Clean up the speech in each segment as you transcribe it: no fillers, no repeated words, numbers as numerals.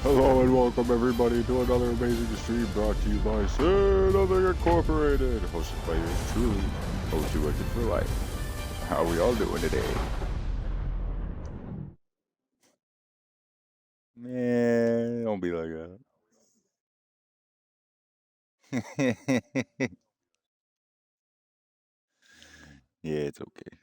Hello and welcome everybody to another amazing stream brought to you by Say Nothing Incorporated, hosted by yours truly, O2 Wicked for Life. How are we all doing today? Man, don't be like that. Yeah, it's okay.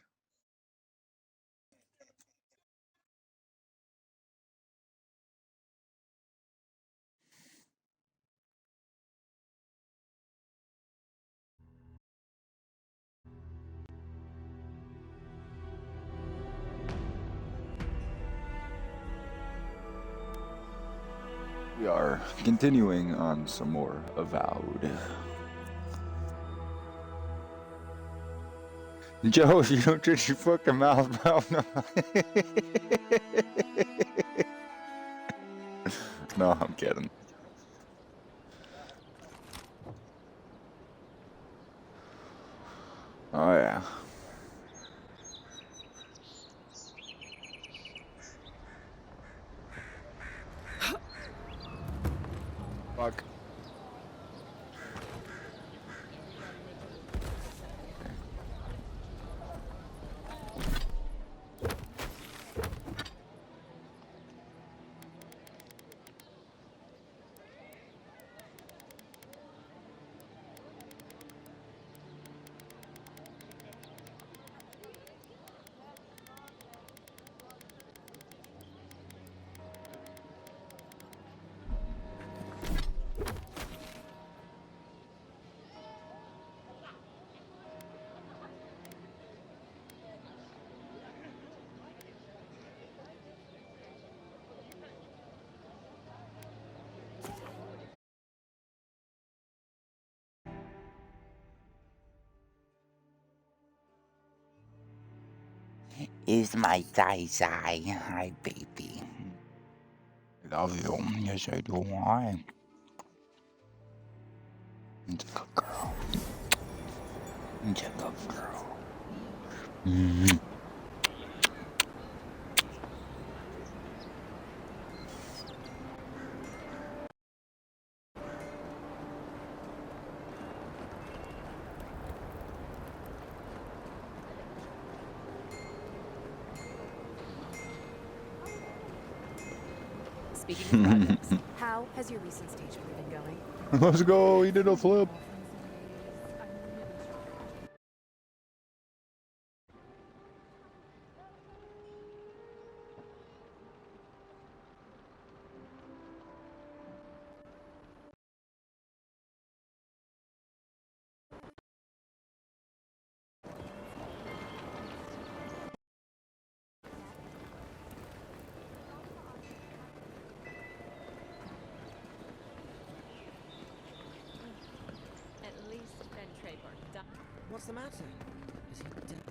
We are continuing on some more Avowed. Joe, you don't touch your fucking mouth, bro. No, I'm kidding. Oh yeah. Fuck. Is my Zai. Hi, baby. Love you. Yes, I do. Hi. It's a good girl. It's a good girl. Mm-hmm. Speaking of projects, how has your recent stage play been going? Let's go. He did a flip. What's the matter? Is he dead?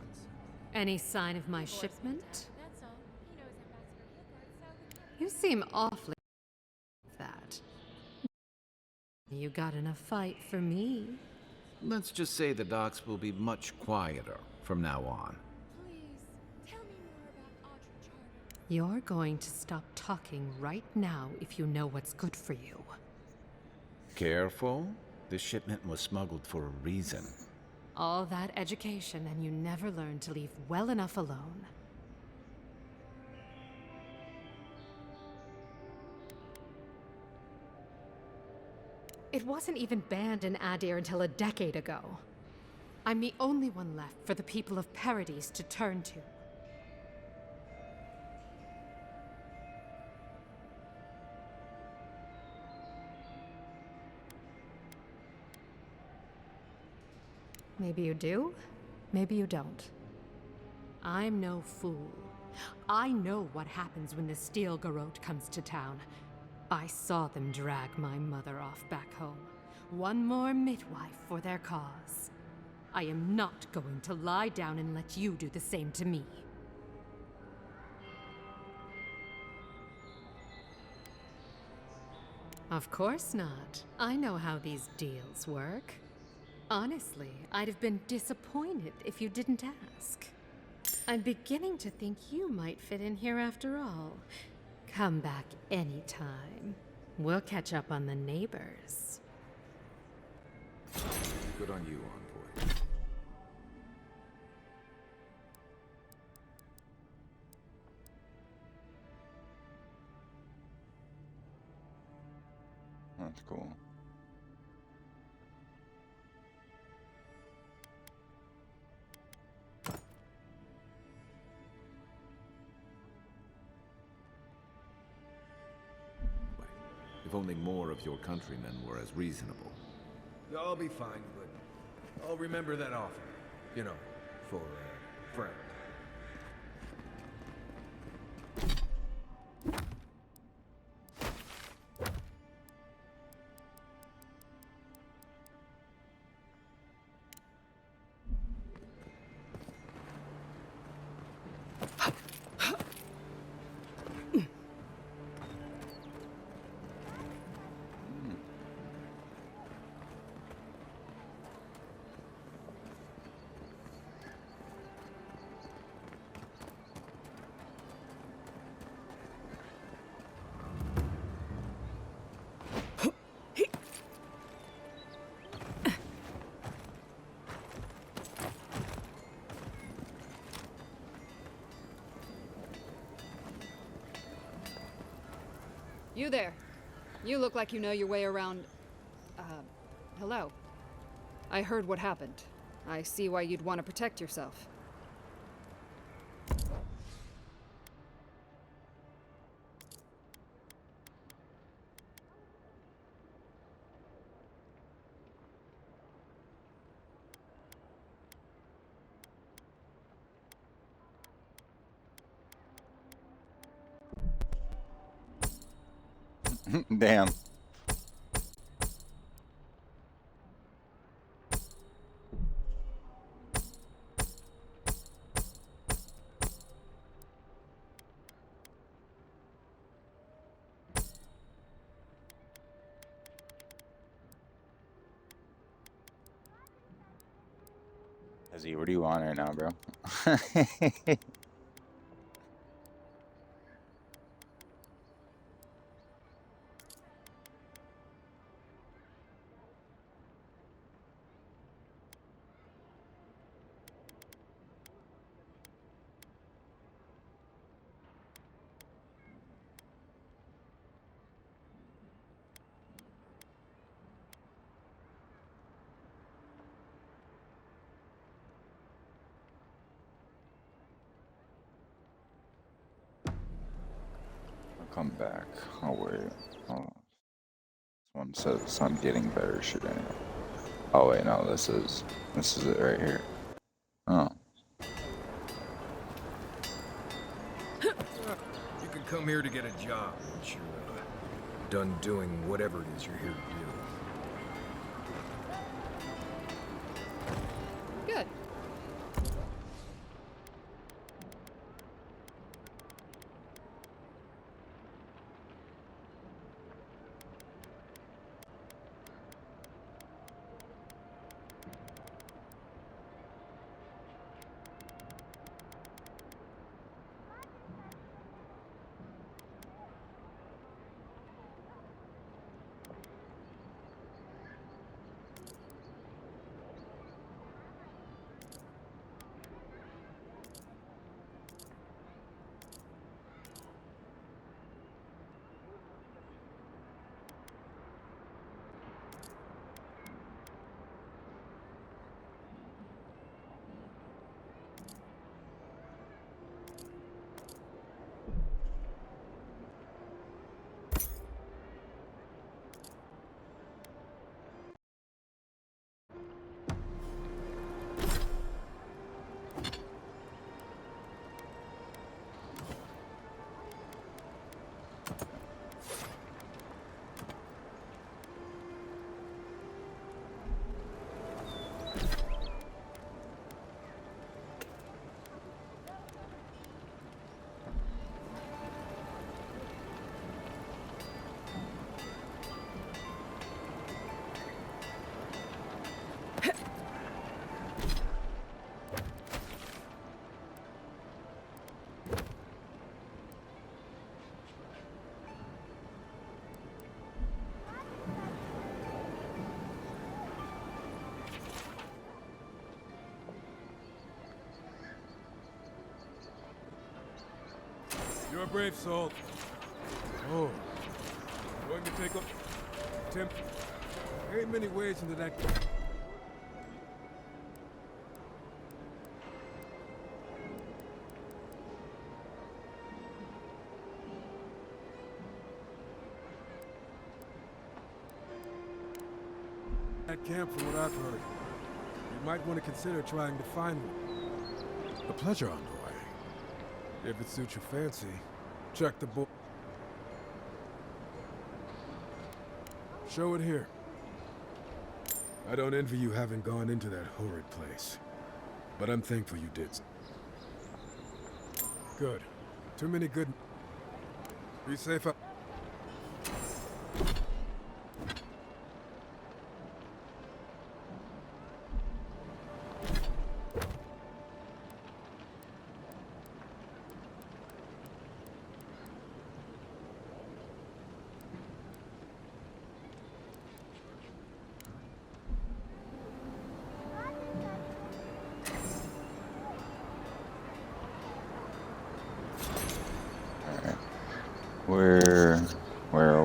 Any sign of my shipment? You seem awfully that. You got enough fight for me. Let's just say the docks will be much quieter from now on. You're going to stop talking right now if you know what's good for you. Careful. This shipment was smuggled for a reason. All that education and you never learned to leave well enough alone. It wasn't even banned in Adir until a decade ago. I'm the only one left for the people of Paradise to turn to. Maybe you do, maybe you don't. I'm no fool. I know what happens when the Steel Garrote comes to town. I saw them drag my mother off back home. One more midwife for their cause. I am not going to lie down and let you do the same to me. Of course not. I know how these deals work. Honestly, I'd have been disappointed if you didn't ask. I'm beginning to think you might fit in here after all. Come back anytime. We'll catch up on the neighbors. Good on you, Envoy. That's cool. If only more of your countrymen were as reasonable. I'll be fine, but I'll remember that offer. You know, for a friend. You there. You look like you know your way around... hello. I heard what happened. I see why you'd want to protect yourself. Damn. Izzy, what do you want right now, bro? Come back. I'll wait. Oh. This one says I'm getting better shooting. Oh wait, no, this is it right here. Oh. You could come here to get a job once you're done doing whatever it is you're here to do. Good. You're a brave soul. Oh. Going to take up... Tim... There ain't many ways into that... That camp, from what I've heard. You might want to consider trying to find one. A pleasure on the way. If it suits your fancy, check the book. Show it here. I don't envy you having gone into that horrid place, but I'm thankful you did. Good. Too many good... Be safe up.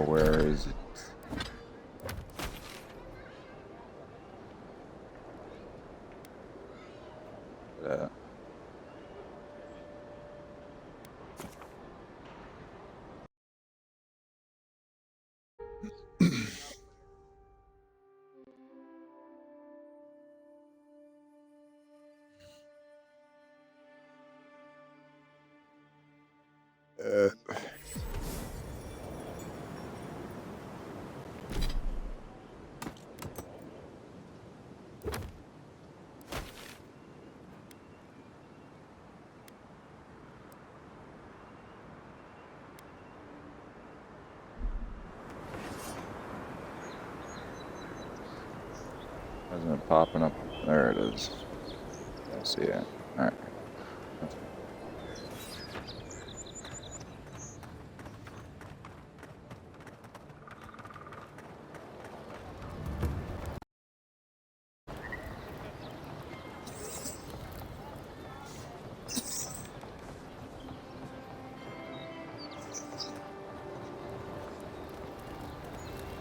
Where is it? That. Isn't it popping up? There it is. I see it. Alright.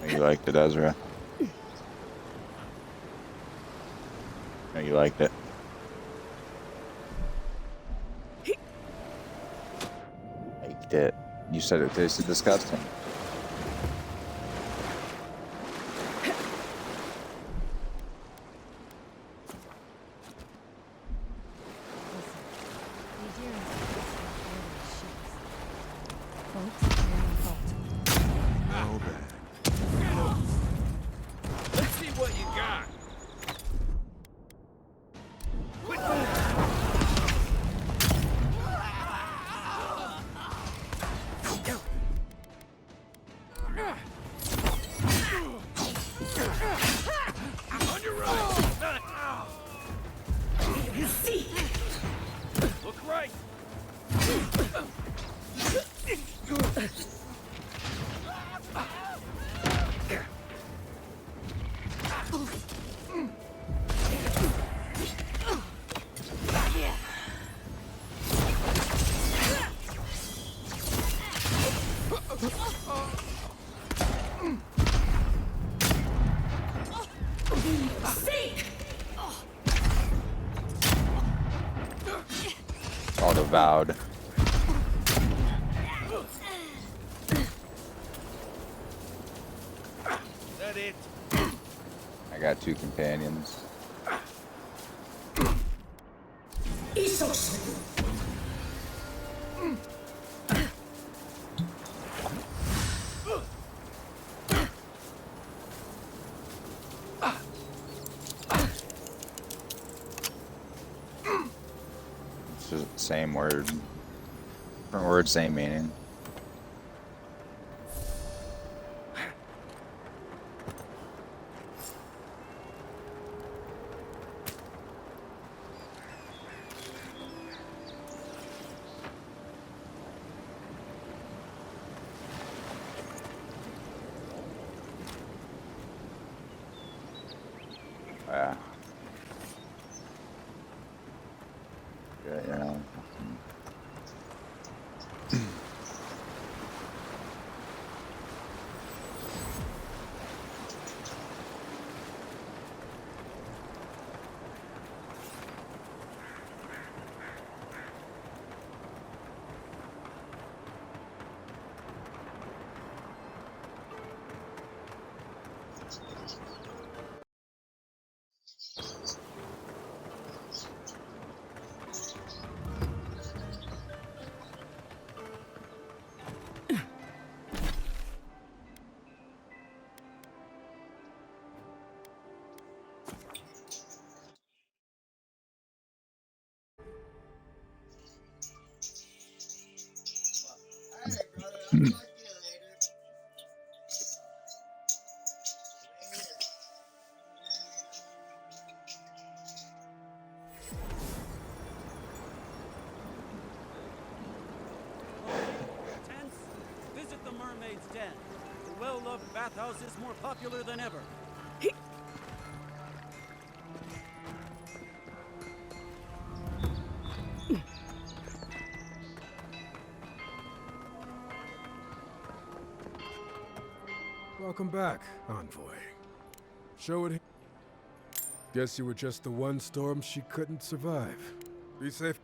You liked it, Ezra? No, you liked it. Liked it. You said it tasted disgusting. Let's see what you got. On your right. Look right. Called Avowed. That it? I got 2 companions. It's just the same word. Different word, same meaning. Yeah. Yeah, you know. Tents, visit the Mermaid's Den. The well-loved bathhouse is more popular than ever. Welcome back, Envoy. Show it. Guess you were just the one storm she couldn't survive. Be safe.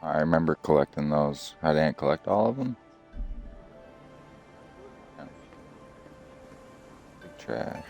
I remember collecting those. I didn't collect all of them. Yeah. Big trash.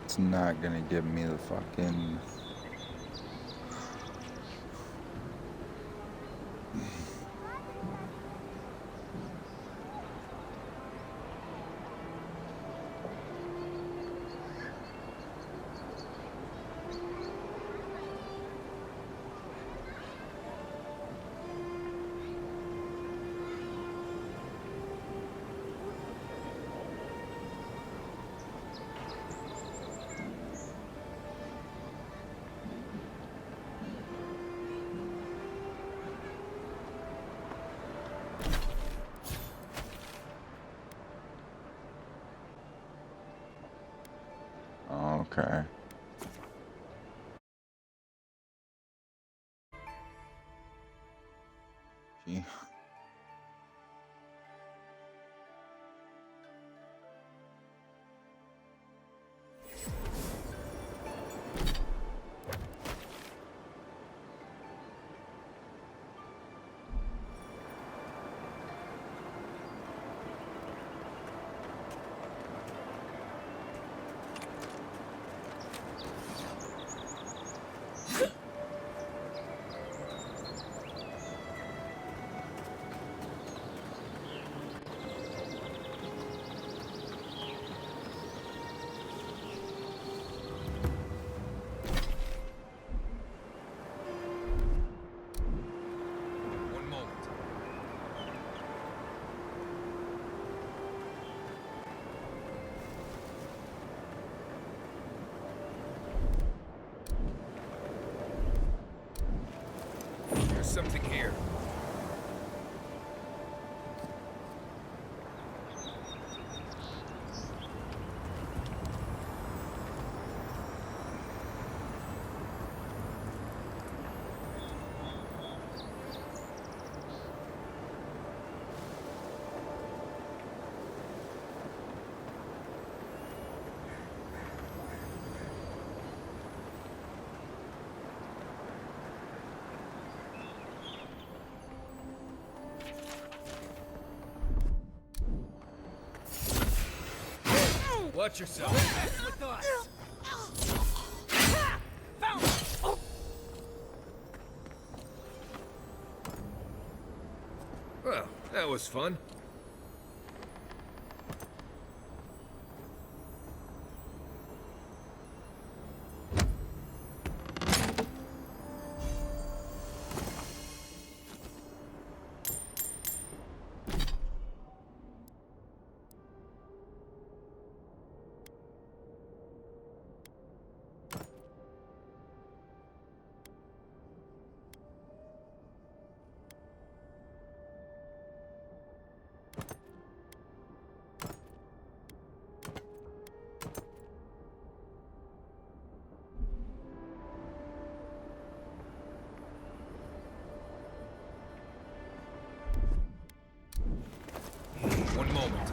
It's not gonna give me the fucking... Okay. Gee. One moment. There's something here. Watch yourself. With us. Well, that was fun. One moment.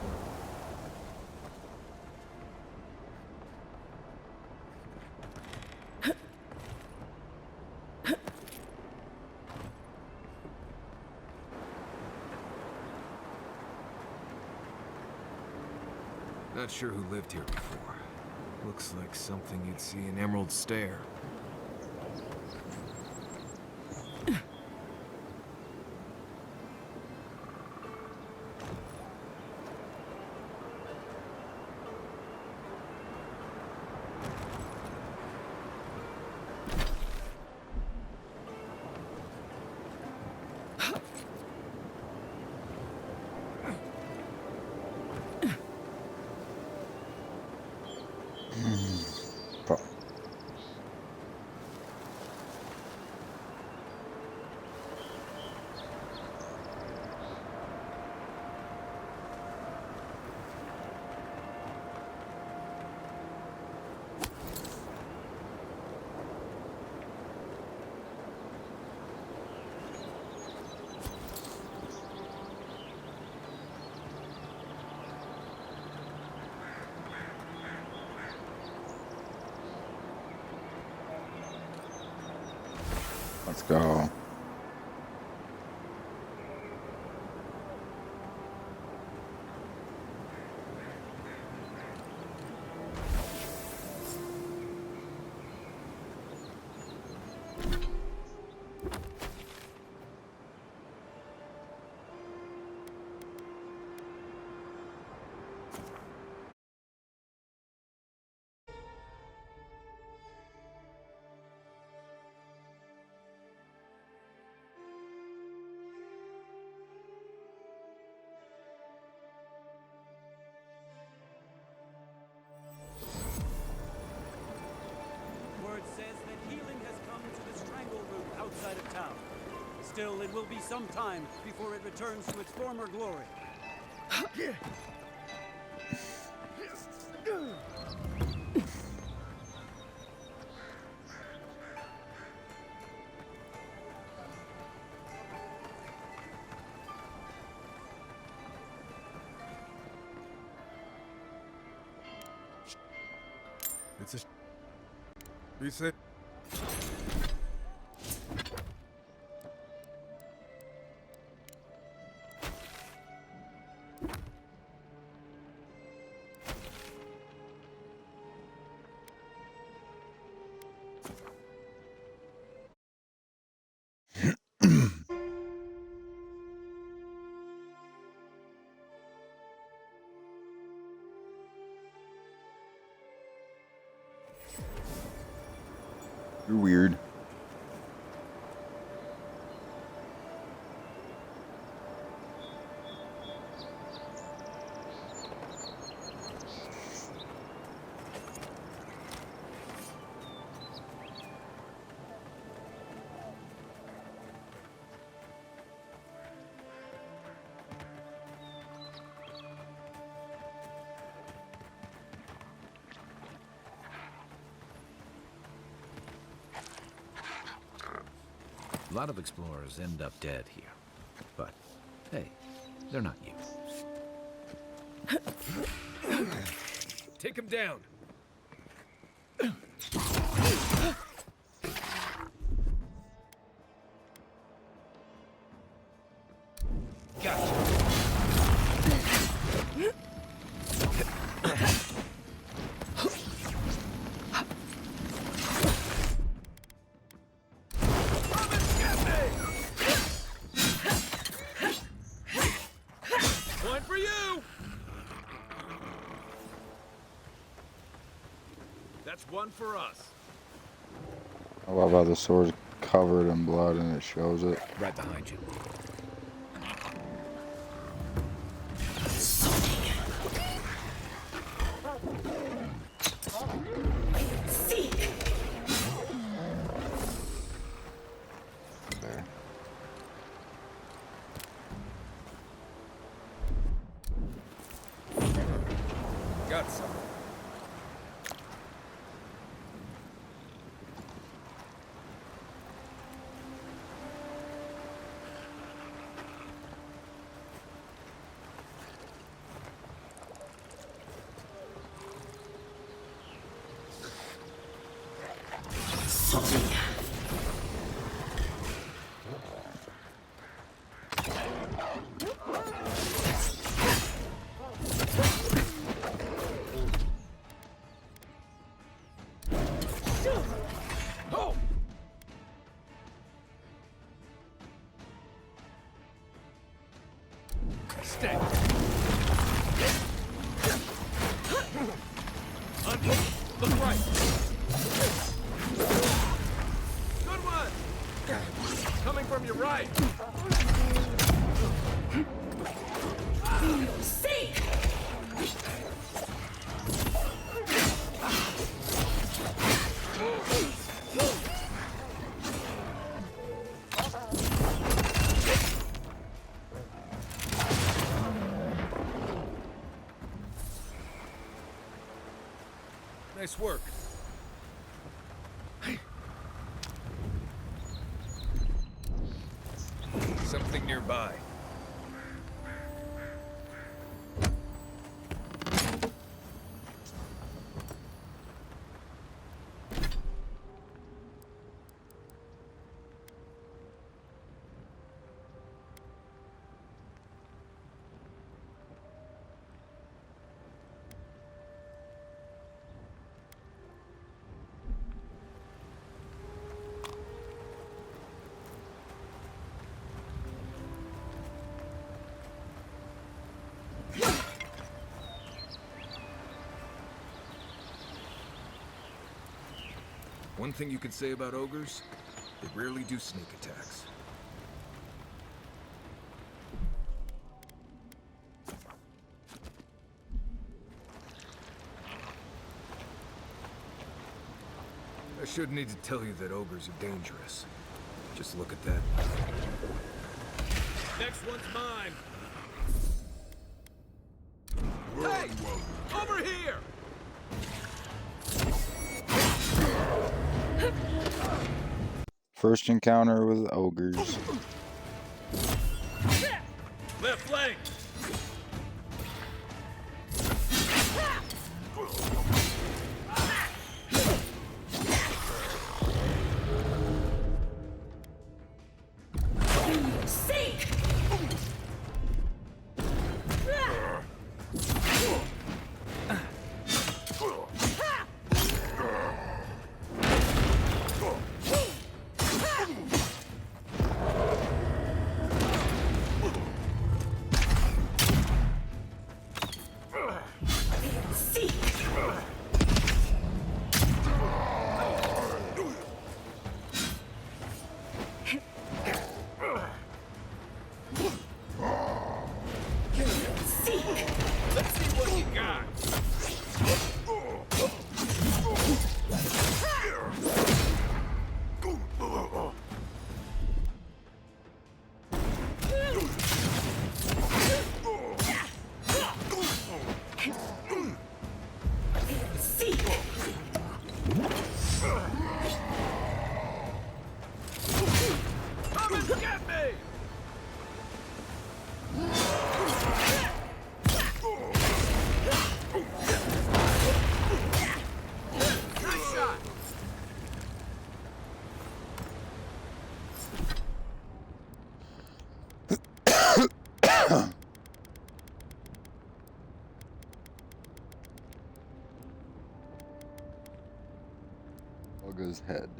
Not sure who lived here before. Looks like something you'd see in Emerald Stair. Fuck. Let's go. Still, it will be some time before it returns to its former glory. It's a... Be safe. You're weird. A lot of explorers end up dead here. But, hey, they're not you. Take him down. One for you! That's one for us. I love how the sword's covered in blood and it shows it. Right behind you. There. Got some. Stay. Look right. Good one. Coming from your right. Nice work. Something nearby. One thing you can say about ogres, they rarely do sneak attacks. I shouldn't need to tell you that ogres are dangerous. Just look at that. Next one's mine. Hey! Over here! First encounter with ogres. Left flank! Olga's head.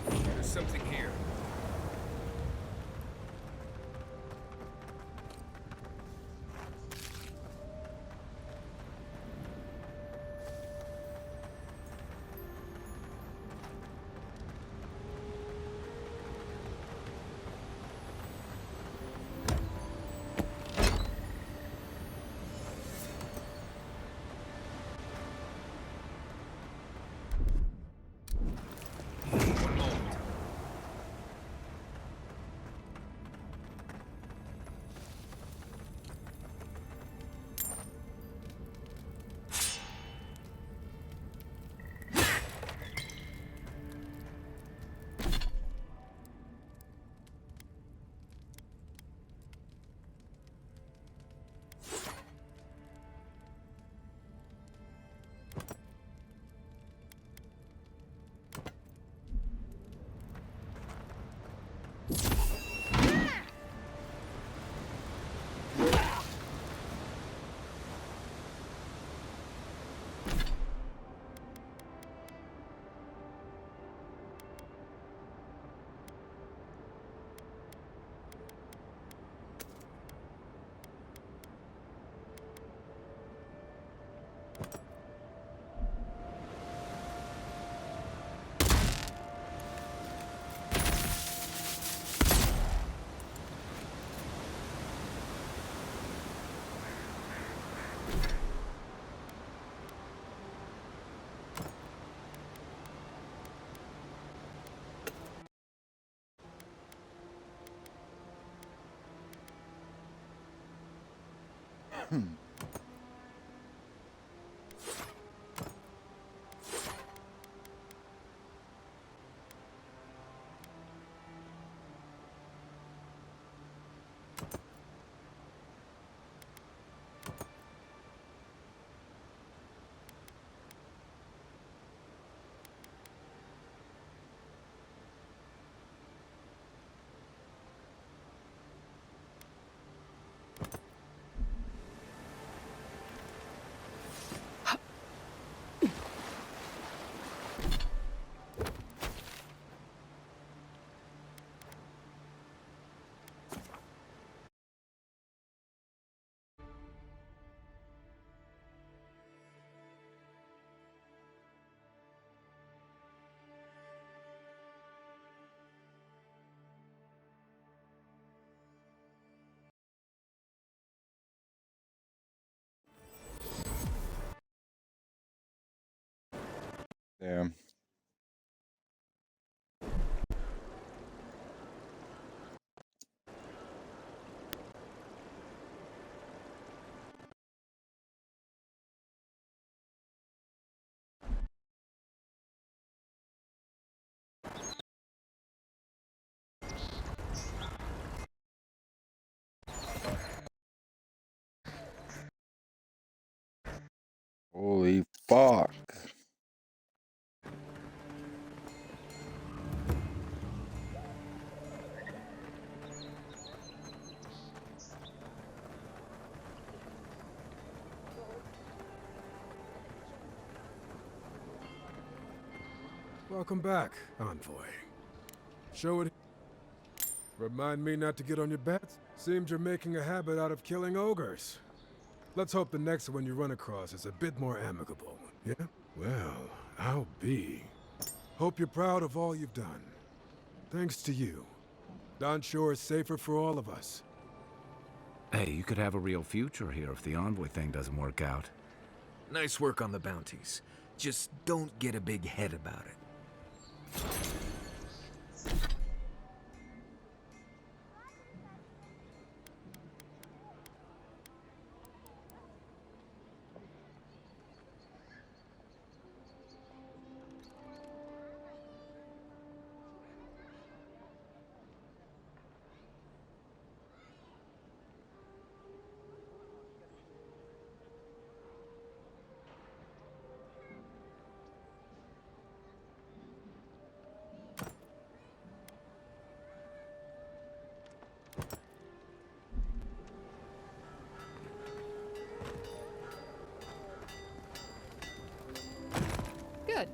There's something here. One moment. Damn. Holy fuck. Welcome back, Envoy. Show it. Remind me not to get on your bets. Seems you're making a habit out of killing ogres. Let's hope the next one you run across is a bit more amicable, yeah? Well, I'll be. Hope you're proud of all you've done. Thanks to you, Don Shore is safer for all of us. Hey, you could have a real future here if the Envoy thing doesn't work out. Nice work on the bounties. Just don't get a big head about it. Good.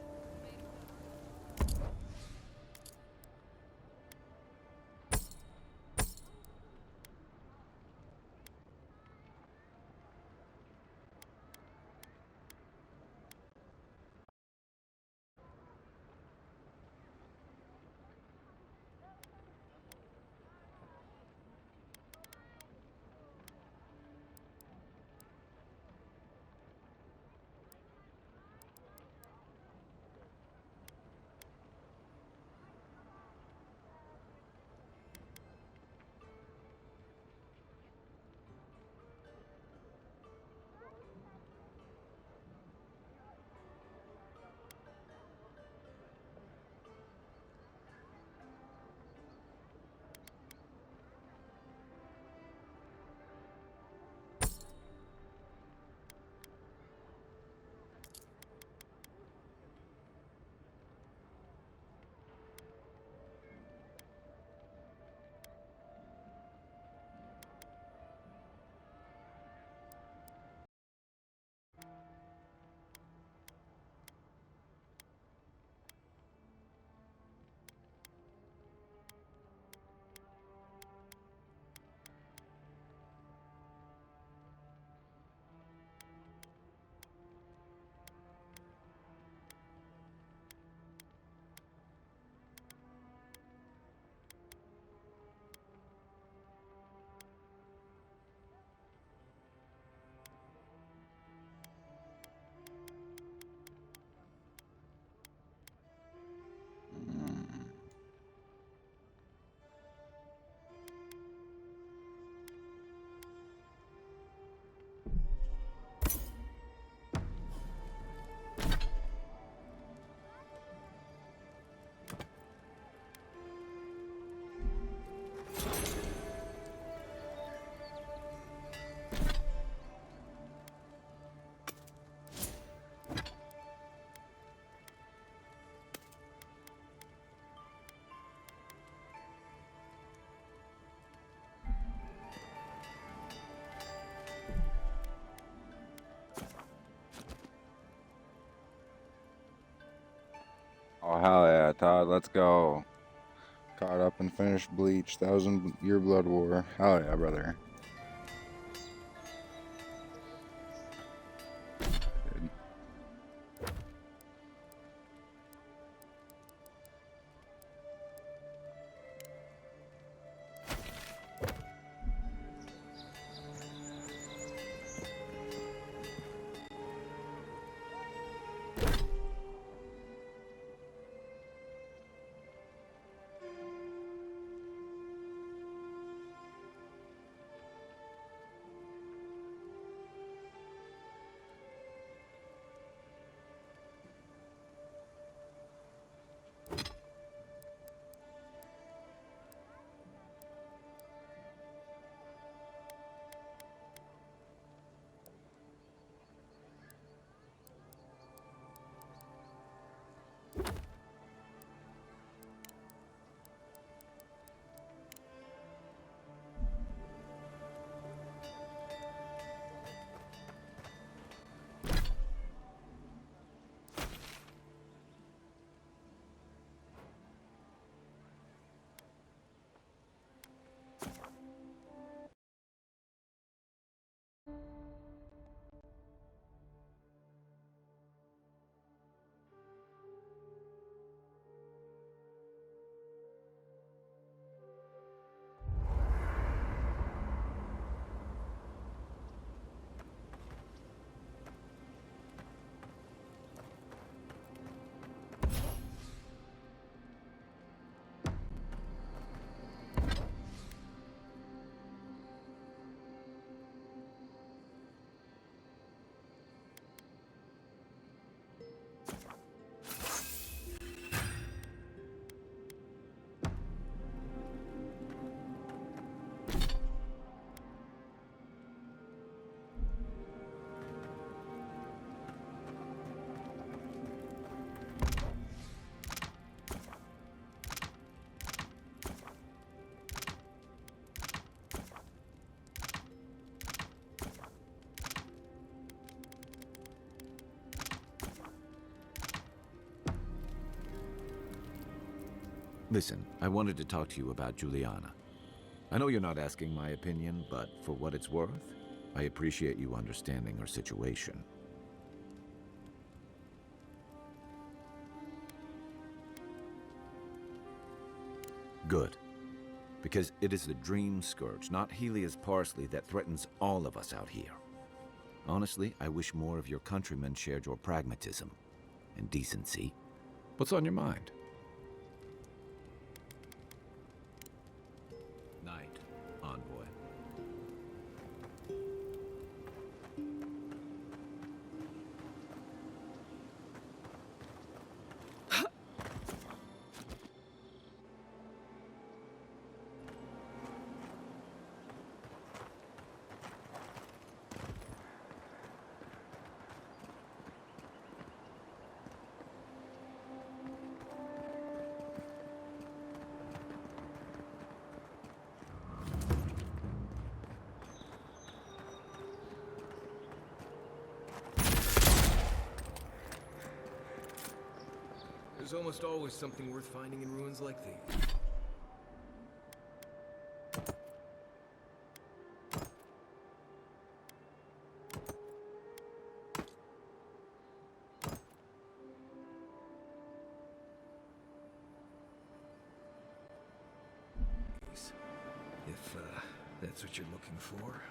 Oh, hell yeah, Todd, let's go. Caught up and finished Bleach, 1,000-year blood war. Hell yeah, brother. Dude. Listen, I wanted to talk to you about Juliana. I know you're not asking my opinion, but for what it's worth, I appreciate you understanding her situation. Good. Because it is the Dream Scourge, not Helia's parsley, that threatens all of us out here. Honestly, I wish more of your countrymen shared your pragmatism and decency. What's on your mind? Night, Envoy. There's almost always something worth finding in ruins like these. If that's what you're looking for.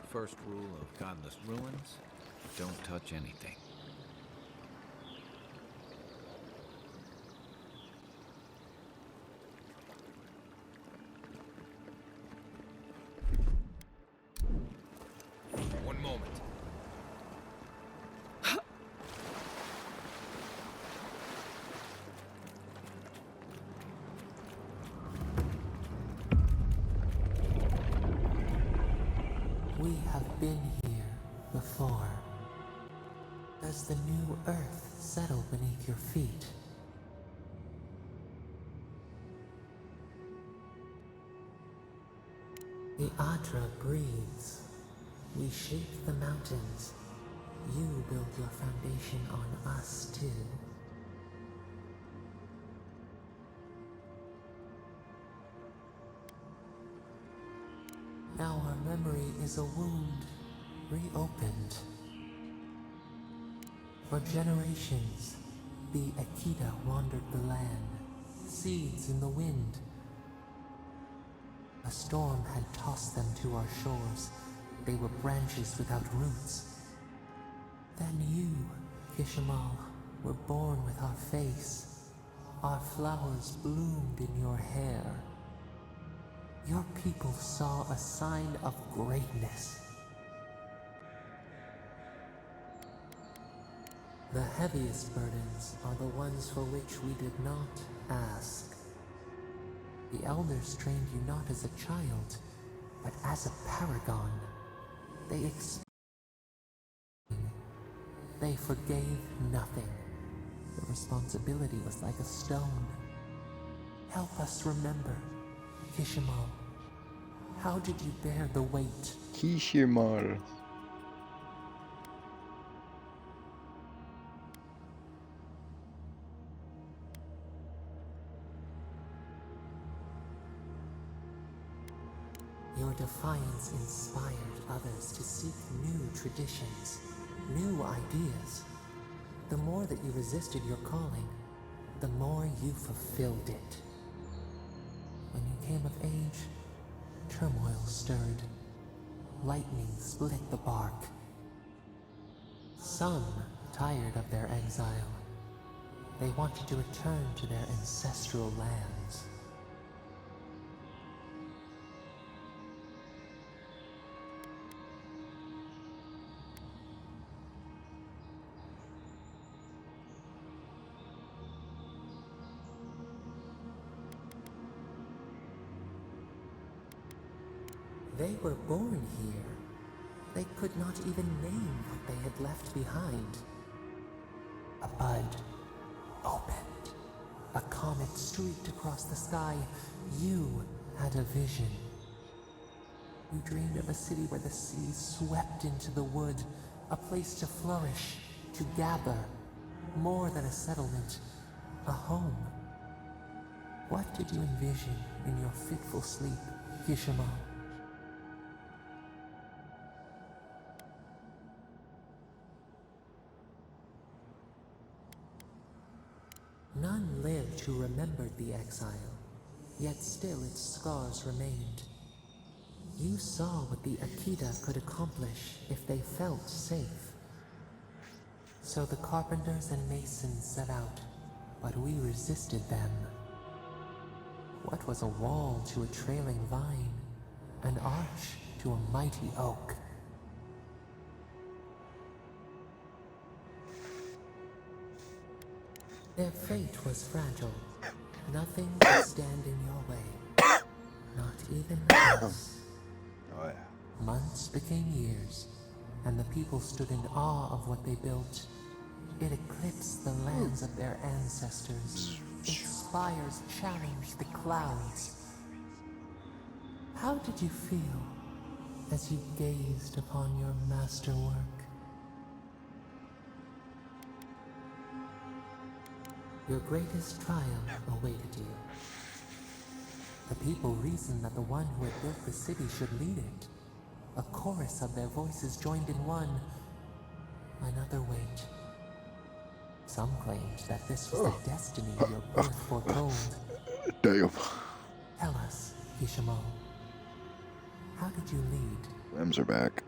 First rule of Godless Ruins: don't touch anything. One moment. We have been here before. Does the new earth settle beneath your feet? The Adra breathes. We shape the mountains. You build your foundation on us too. Now our memory is a wound reopened. For generations, the Akita wandered the land, seeds in the wind. A storm had tossed them to our shores. They were branches without roots. Then you, Kishimal, were born with our face. Our flowers bloomed in your hair. Your people saw a sign of greatness. The heaviest burdens are the ones for which we did not ask. The elders trained you not as a child, but as a paragon. They forgave nothing. The responsibility was like a stone. Help us remember, Kishimal. How did you bear the weight? Kishimal. Your defiance inspired others to seek new traditions, new ideas. The more that you resisted your calling, the more you fulfilled it. When you came of age, turmoil stirred. Lightning split the bark. Some tired of their exile. They wanted to return to their ancestral lands. They were born here. They could not even name what they had left behind. A bud opened. A comet streaked across the sky. You had a vision. You dreamed of a city where the sea swept into the wood, a place to flourish, to gather. More than a settlement, a home. What did you envision in your fitful sleep, Kishimo? None lived who remembered the exile, yet still its scars remained. You saw what the Akita could accomplish if they felt safe. So the carpenters and masons set out, but we resisted them. What was a wall to a trailing vine, an arch to a mighty oak? Their fate was fragile. Nothing could stand in your way. Not even us. Oh yeah. Months became years, and the people stood in awe of what they built. It eclipsed the lands of their ancestors. Its spires challenged the clouds. How did you feel as you gazed upon your masterwork? Your greatest triumph awaited you. The people reasoned that the one who had built the city should lead it. A chorus of their voices joined in one. Another wait. Some claimed that this was the destiny your birth foretold. Damn. Tell us, Kishimo, how did you lead? Limbs are back.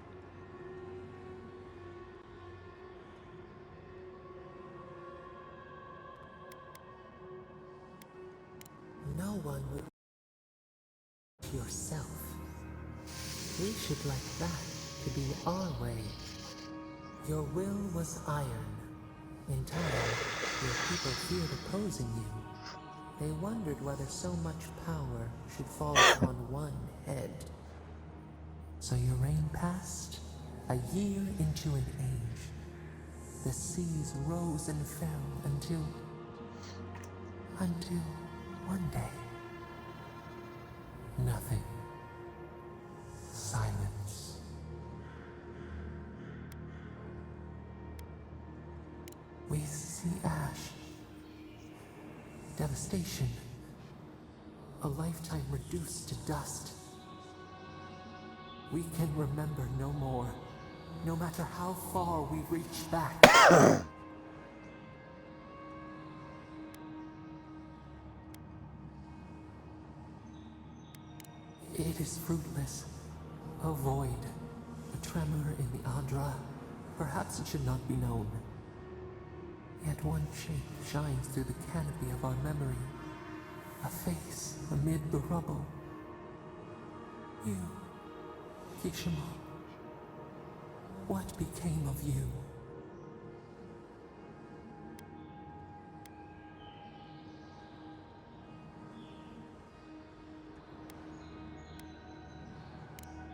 No one would yourself. We should like that to be our way. Your will was iron. In time, your people feared opposing you. They wondered whether so much power should fall upon one head. So your reign passed, a year into an age. The seas rose and fell until one day. Nothing. Silence. We see ash. Devastation. A lifetime reduced to dust. We can remember no more, no matter how far we reach back. It is fruitless. A void. A tremor in the Adra. Perhaps it should not be known. Yet one shape shines through the canopy of our memory. A face amid the rubble. You, Kishimo. What became of you?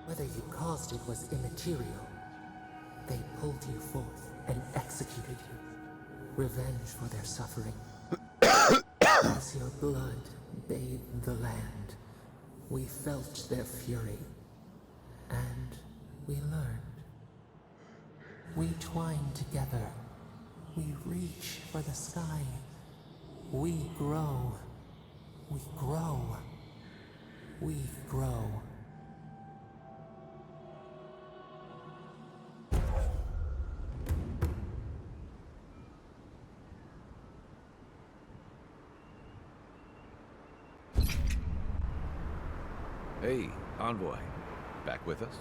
Whether you caused it was immaterial. They pulled you forth and executed you. Revenge for their suffering. As your blood bathed the land, we felt their fury. And we learned. We twine together. We reach for the sky. We grow. We grow. We grow. Hey, Envoy. Back with us?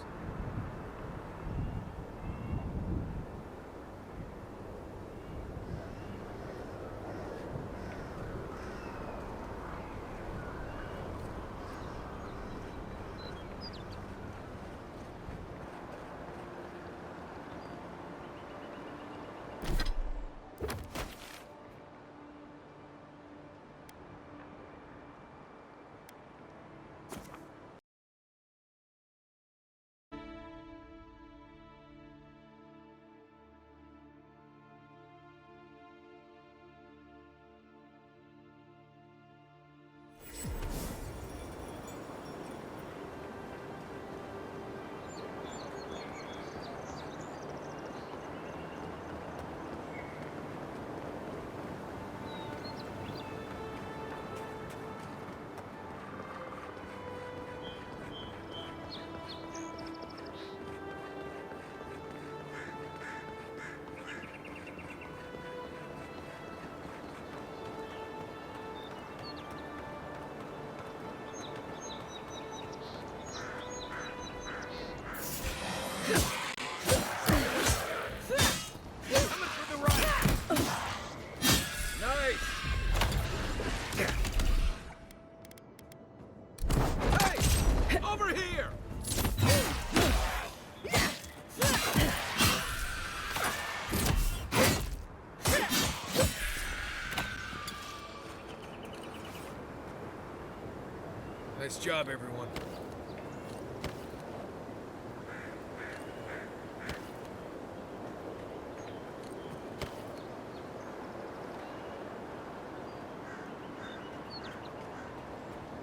Nice job, everyone.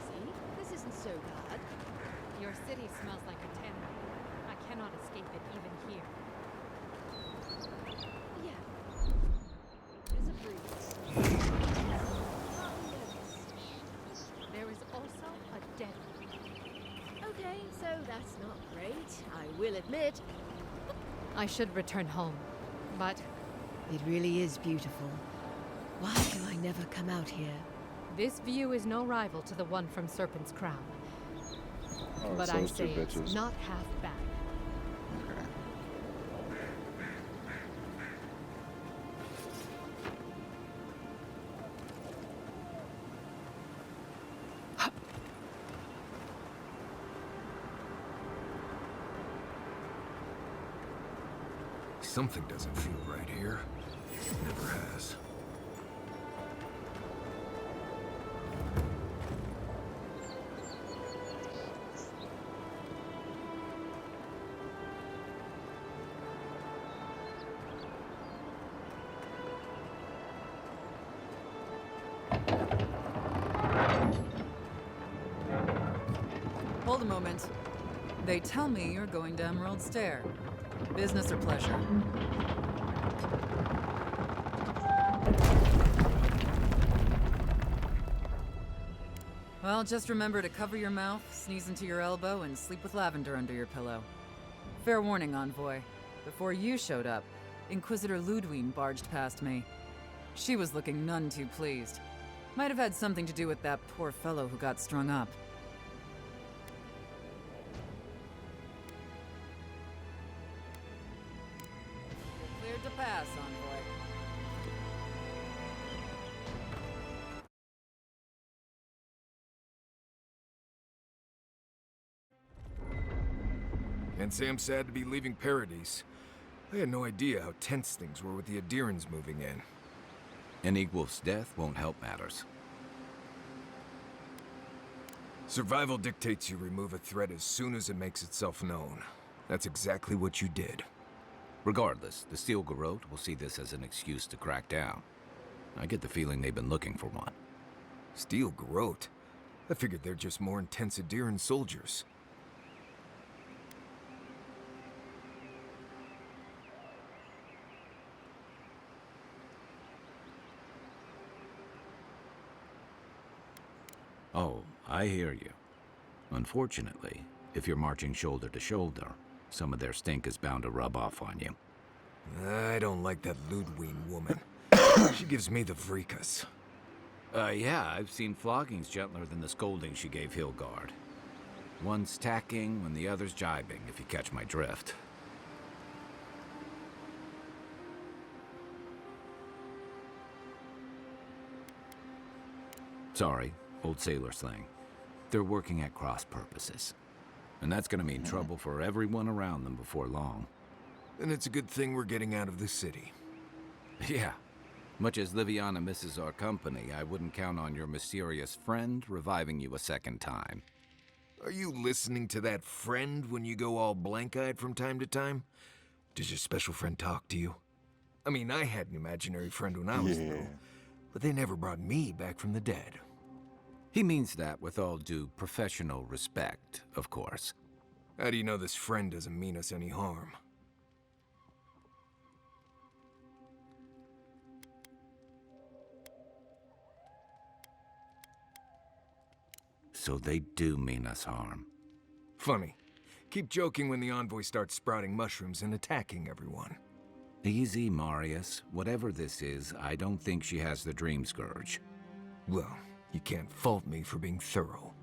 See? This isn't so bad. Your city smells like a tenement. I cannot escape it even here. Yeah. There's a breeze. There is also a dead one. Okay, so that's not great, I will admit. I should return home, but It really is beautiful. Why do I never come out here? this view is no rival to the one from Serpent's Crown. Oh, But it's I those two say it's bitches. not half bad. Okay. Something doesn't feel right here. Never has. Hold a moment. They tell me you're going to Emerald Stair. Business or pleasure? Well, just remember to cover your mouth, sneeze into your elbow, and sleep with lavender under your pillow. Fair warning, Envoy. Before you showed up, Inquisitor Ludwine barged past me. She was looking none too pleased. Might have had something to do with that poor fellow who got strung up. You're cleared to pass, Envoy. Can't say I'm sad to be leaving Paradise. I had no idea how tense things were with the Adirans moving in. An equal's death won't help matters. Survival dictates you remove a threat as soon as it makes itself known. That's exactly what you did. Regardless, the Steel Garrote will see this as an excuse to crack down. I get the feeling they've been looking for one. Steel Garrote? I figured they're just more intense Adiran soldiers. Oh, I hear you. Unfortunately, if you're marching shoulder to shoulder, some of their stink is bound to rub off on you. I don't like that Ludwine woman. She gives me the freakus. Yeah, I've seen floggings gentler than the scolding she gave Hilgard. One's tacking when the other's jibing, if you catch my drift. Sorry, old sailor slang. They're working at cross purposes. And that's gonna mean trouble for everyone around them before long. And it's a good thing we're getting out of the city. Yeah. Much as Liviana misses our company, I wouldn't count on your mysterious friend reviving you a second time. Are you listening to that friend when you go all blank-eyed from time to time? Does your special friend talk to you? I mean, I had an imaginary friend when I was little, but they never brought me back from the dead. He means that with all due professional respect, of course. How do you know this friend doesn't mean us any harm? So they do mean us harm. Funny. Keep joking when the envoy starts sprouting mushrooms and attacking everyone. Easy, Marius. Whatever this is, I don't think she has the Dream Scourge. Well, you can't fault me for being thorough.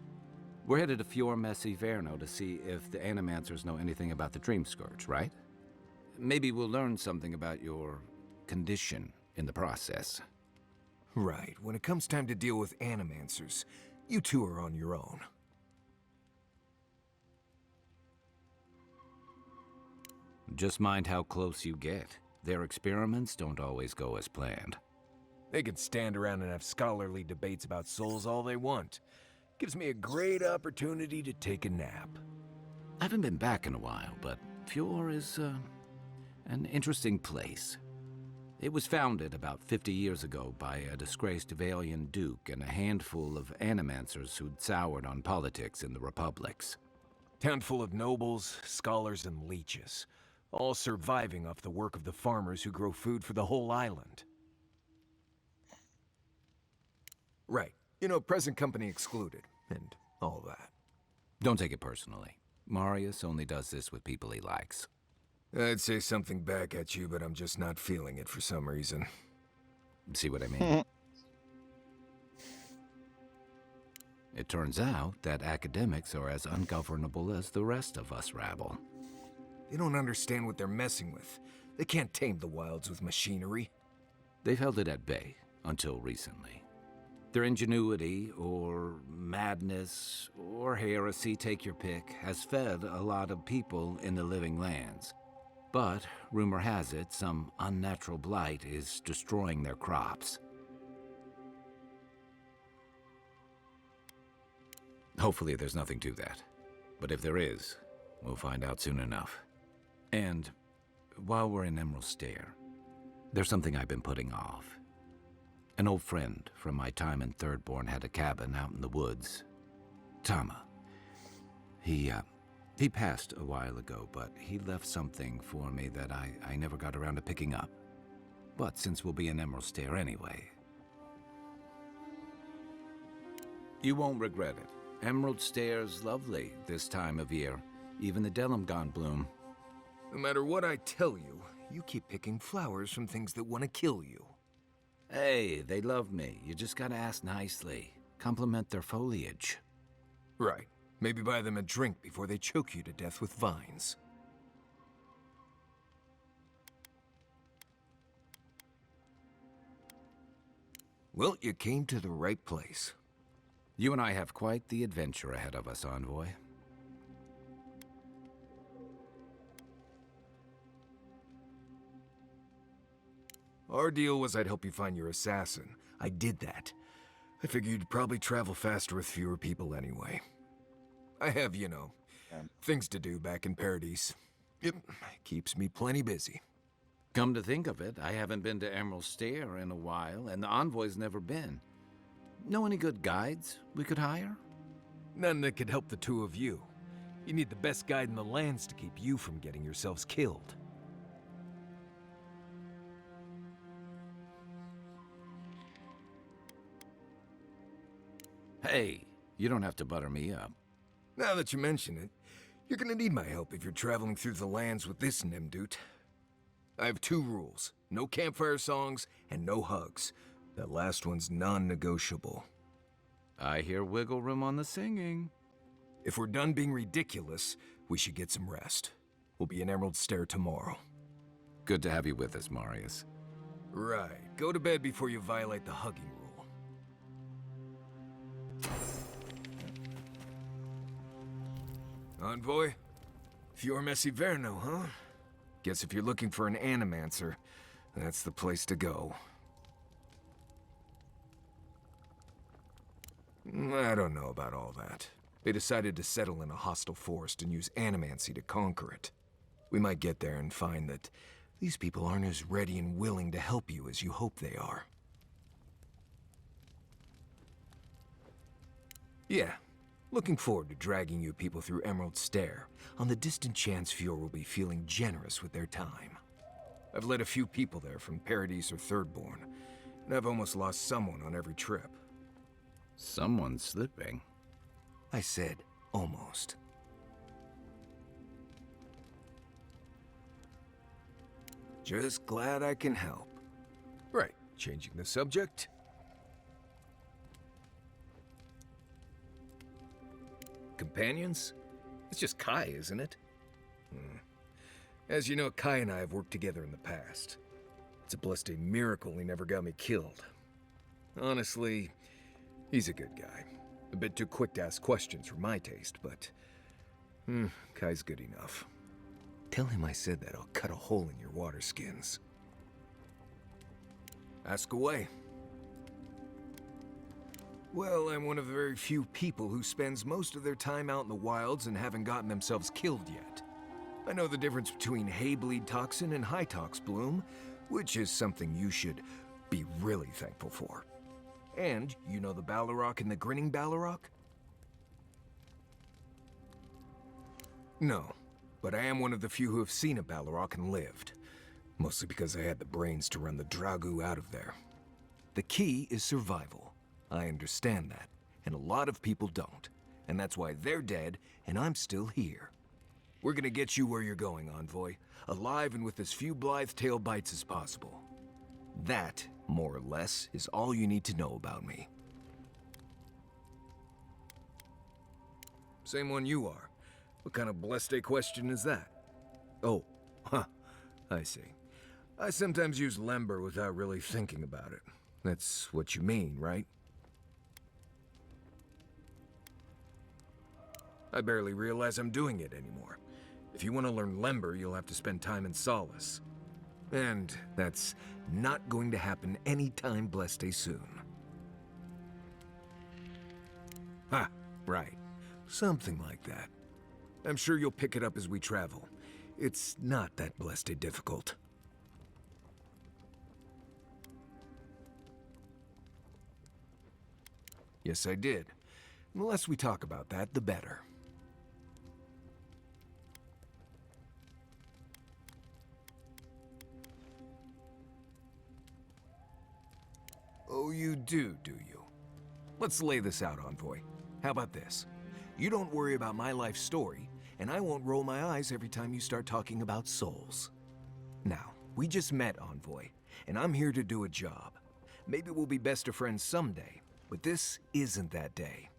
We're headed to Fior Messi Verno to see if the Animancers know anything about the Dream Scourge, right? Maybe we'll learn something about your condition in the process. Right. When it comes time to deal with Animancers, you two are on your own. Just mind how close you get. Their experiments don't always go as planned. They can stand around and have scholarly debates about souls all they want. Gives me a great opportunity to take a nap. I haven't been back in a while, but Fjord is, an interesting place. It was founded about 50 years ago by a disgraced Avalian duke and a handful of animancers who'd soured on politics in the republics. Town full of nobles, scholars, and leeches, all surviving off the work of the farmers who grow food for the whole island. Right. You know, present company excluded, and all that. Don't take it personally. Marius only does this with people he likes. I'd say something back at you, but I'm just not feeling it for some reason. See what I mean? It turns out that academics are as ungovernable as the rest of us rabble. They don't understand what they're messing with. They can't tame the wilds with machinery. They've held it at bay until recently. Their ingenuity, or madness, or heresy, take your pick, has fed a lot of people in the living lands. But, rumor has it, some unnatural blight is destroying their crops. Hopefully there's nothing to that. But if there is, we'll find out soon enough. And, while we're in Emerald Stair, there's something I've been putting off. An old friend from my time in Thirdborn had a cabin out in the woods. Tama. He passed a while ago, but he left something for me that I never got around to picking up. But since we'll be in Emerald Stair anyway... You won't regret it. Emerald Stair's lovely this time of year. Even the Delimgon bloom. No matter what I tell you, you keep picking flowers from things that want to kill you. Hey, they love me. You just gotta ask nicely. Compliment their foliage. Right. Maybe buy them a drink before they choke you to death with vines. Well, you came to the right place. You and I have quite the adventure ahead of us, Envoy. Our deal was I'd help you find your assassin. I did that. I figured you'd probably travel faster with fewer people anyway. I have, you know, things to do back in Paradise. It keeps me plenty busy. Come to think of it, I haven't been to Emerald Stair in a while, and the Envoy's never been. Know any good guides we could hire? None that could help the two of you. You need the best guide in the lands to keep you from getting yourselves killed. Hey, you don't have to butter me up. Now that you mention it, you're gonna need my help if you're traveling through the lands with this Nimdut. I have two rules. No campfire songs and no hugs. That last one's non-negotiable. I hear wiggle room on the singing. If we're done being ridiculous, we should get some rest. We'll be in Emerald Stair tomorrow. Good to have you with us, Marius. Right. Go to bed before you violate the hugging rule. Envoy? Fior Messiverno, huh? Guess if you're looking for an animancer, that's the place to go. I don't know about all that. They decided to settle in a hostile forest and use animancy to conquer it. We might get there and find that these people aren't as ready and willing to help you as you hope they are. Yeah. Looking forward to dragging you people through Emerald Stair, on the distant chance Fior will be feeling generous with their time. I've led a few people there from Paradise or Thirdborn, and I've almost lost someone on every trip. Someone's slipping. I said, almost. Just glad I can help. Right, changing the subject. Companions? It's just Kai, isn't it? As you know, Kai and I have worked together in the past. It's a blessed miracle he never got me killed. Honestly, he's a good guy. A bit too quick to ask questions for my taste, but... Kai's good enough. Tell him I said that I'll cut a hole in your water skins. Ask away. Well, I'm one of the very few people who spends most of their time out in the wilds and haven't gotten themselves killed yet. I know the difference between hay-bleed toxin and high-tox bloom, which is something you should be really thankful for. And you know the Balrog and the Grinning Balrog? No, but I am one of the few who have seen a Balrog and lived. Mostly because I had the brains to run the Dragu out of there. The key is survival. I understand that, and a lot of people don't. And that's why they're dead, and I'm still here. We're gonna get you where you're going, Envoy. Alive and with as few blithe-tail bites as possible. That, more or less, is all you need to know about me. Same one you are. What kind of blessed question is that? Oh, huh, I see. I sometimes use Lember without really thinking about it. That's what you mean, right? I barely realize I'm doing it anymore. If you want to learn Lember, you'll have to spend time in Solace. And that's not going to happen anytime blessed soon. Ha, right. Something like that. I'm sure you'll pick it up as we travel. It's not that blessed difficult. Yes, I did. The less we talk about that, the better. Oh, you do you? Let's lay this out, Envoy. How about this? You don't worry about my life story, and I won't roll my eyes every time you start talking about souls. Now, we just met, Envoy, and I'm here to do a job. Maybe we'll be best of friends someday, but this isn't that day.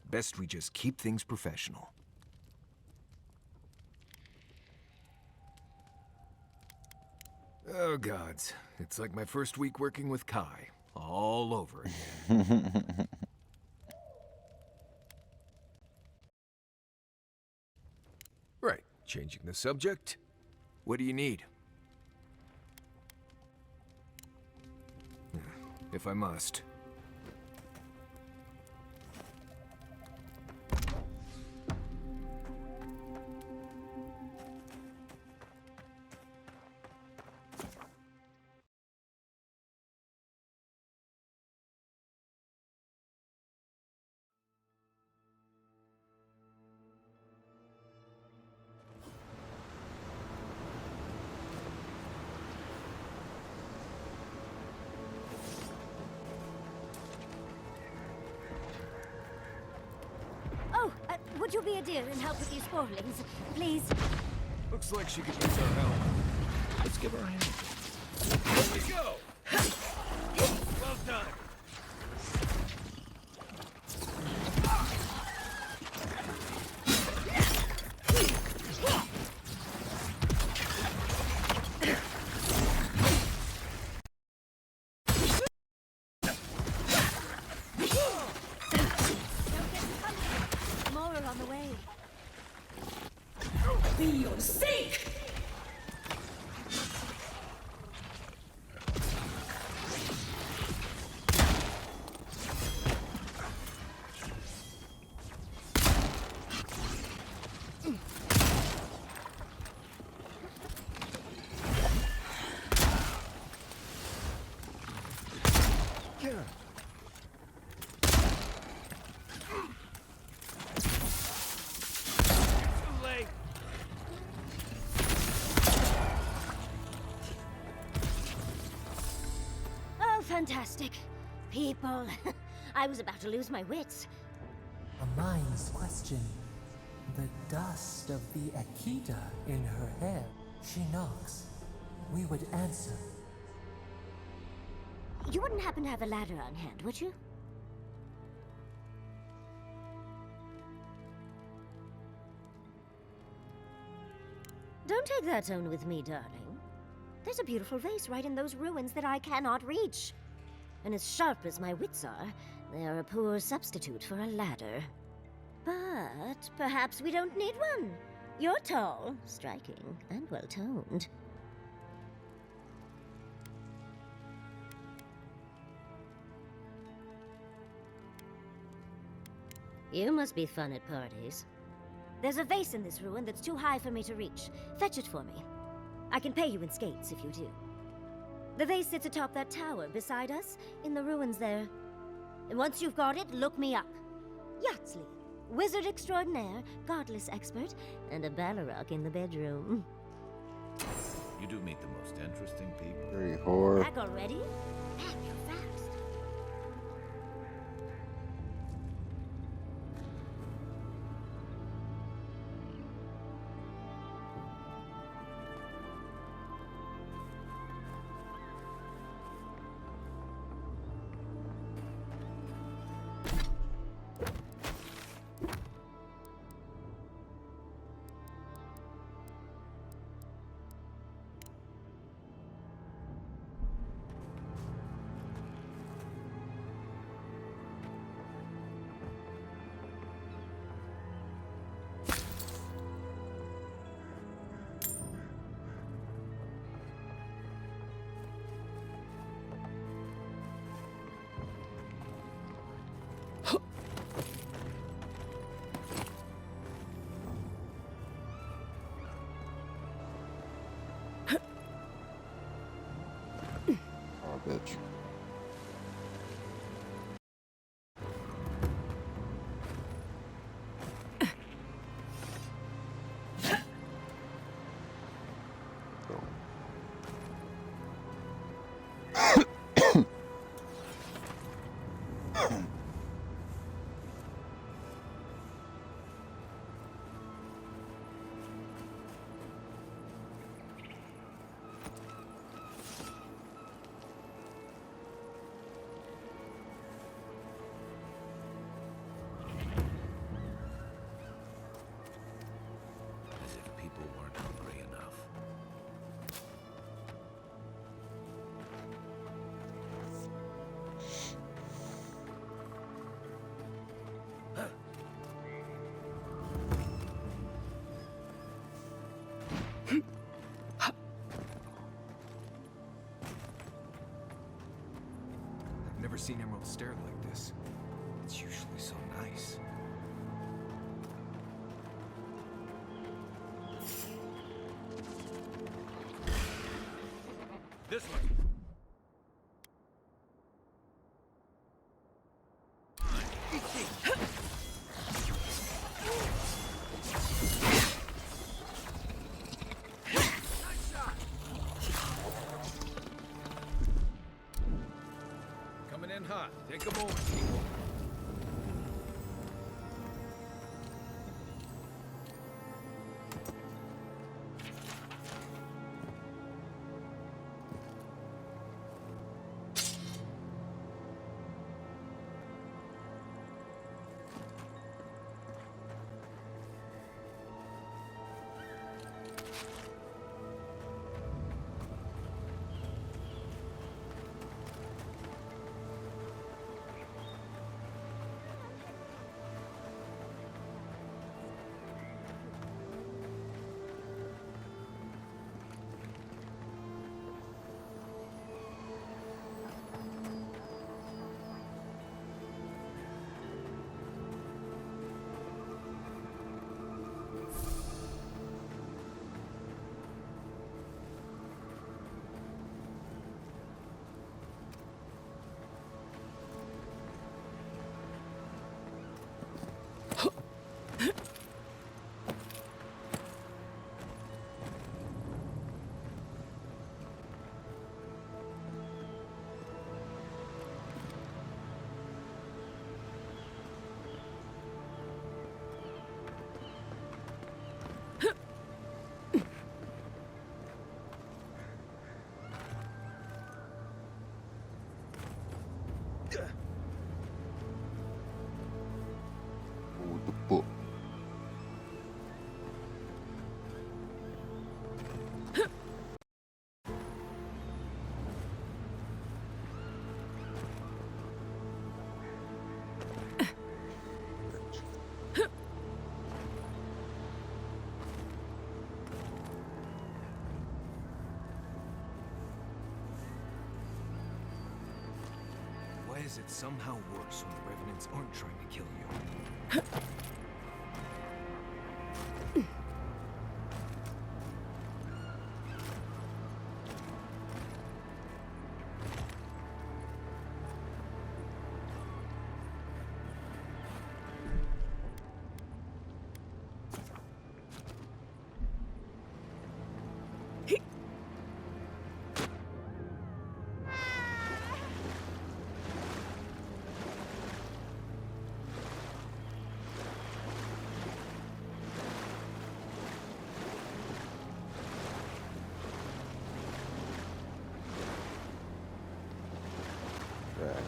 Best we just keep things professional. Oh gods, it's like my first week working with Kai. All over again. Right, changing the subject. What do you need? If I must. Oh, would you be a dear and help with these spoilings, please? Looks like she could use our help. Let's give her a hand. Here we go! Well done! More are on the way. Be your sake! Too late. Oh, fantastic. People. I was about to lose my wits. A mind's question. The dust of the Akita in her hair. She knocks. We would answer. You wouldn't happen to have a ladder on hand, would you? Don't take that tone with me, darling. There's a beautiful vase right in those ruins that I cannot reach. And as sharp as my wits are, they are a poor substitute for a ladder. But perhaps we don't need one. You're tall, striking, and well-toned. You must be fun at parties. There's a vase in this ruin that's too high for me to reach. Fetch it for me. I can pay you in skates if you do. The vase sits atop that tower beside us, in the ruins there. And once you've got it, look me up. Yatsley, wizard extraordinaire, godless expert, and a Balrog in the bedroom. You do meet the most interesting people. Very whore. Back already? Back, you're fast. Oh, bitch. As if people weren't hungry enough. I've never seen Emerald stared like this. It's usually so nice. This way. Coming in hot. Take a moment, people. Why is it somehow worse when the Revenants aren't trying to kill you? Back.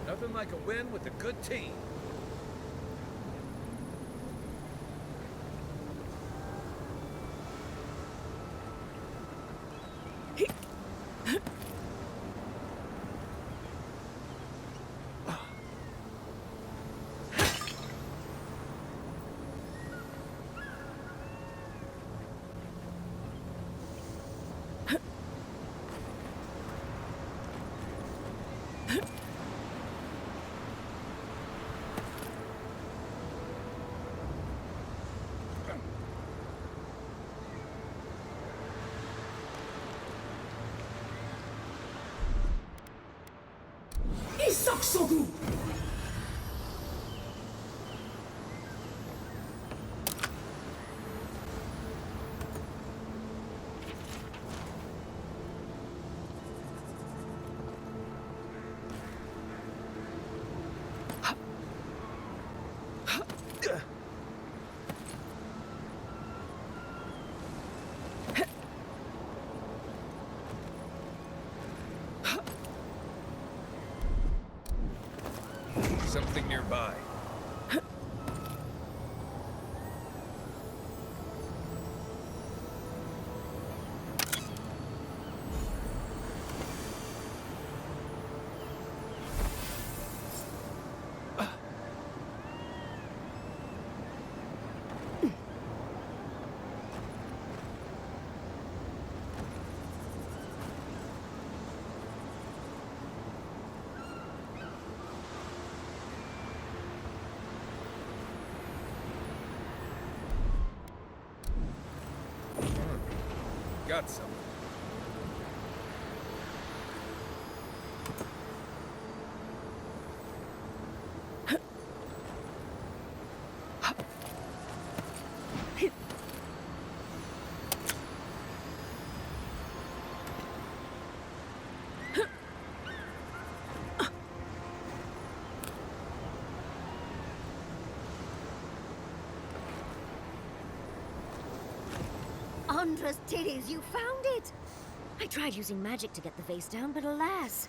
Nothing like a win with a good team. Isaksogu! nearby. Got some. Andra's titties, you found it! I tried using magic to get the vase down, but alas.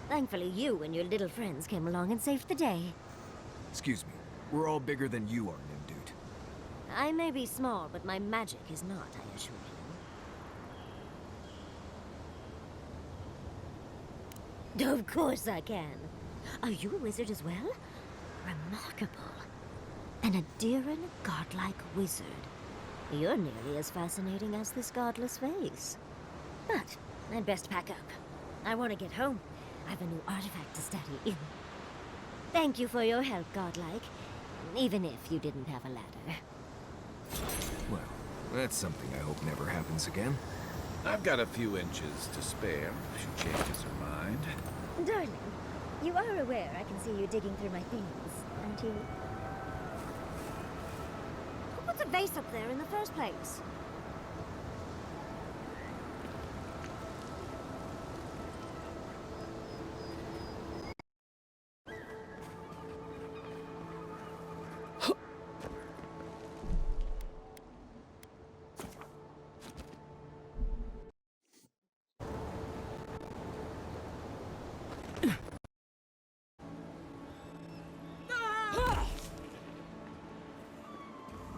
Thankfully you and your little friends came along and saved the day. Excuse me. We're all bigger than you are, Nim Dude. I may be small, but my magic is not, I assure you. Of course I can. Are you a wizard as well? Remarkable. An Adiran godlike wizard. You're nearly as fascinating as this godless vase. But I'd best pack up. I want to get home. I have a new artifact to study. Thank you for your help, godlike. Even if you didn't have a ladder. Well, that's something I hope never happens again. I've got a few inches to spare if she changes her mind. Darling, you are aware I can see you digging through my things, aren't you? Who put the vase up there in the first place?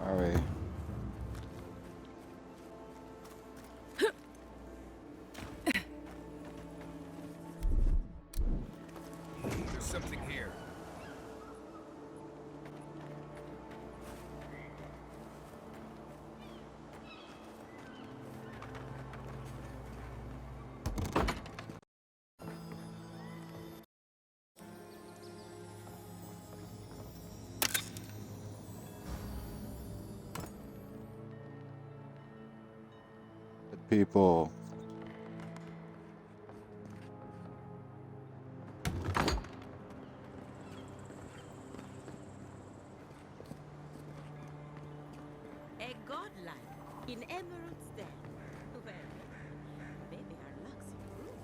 Alright. There's something here. People. A godlike in Emerald's Den. Well, maybe our luck's improved.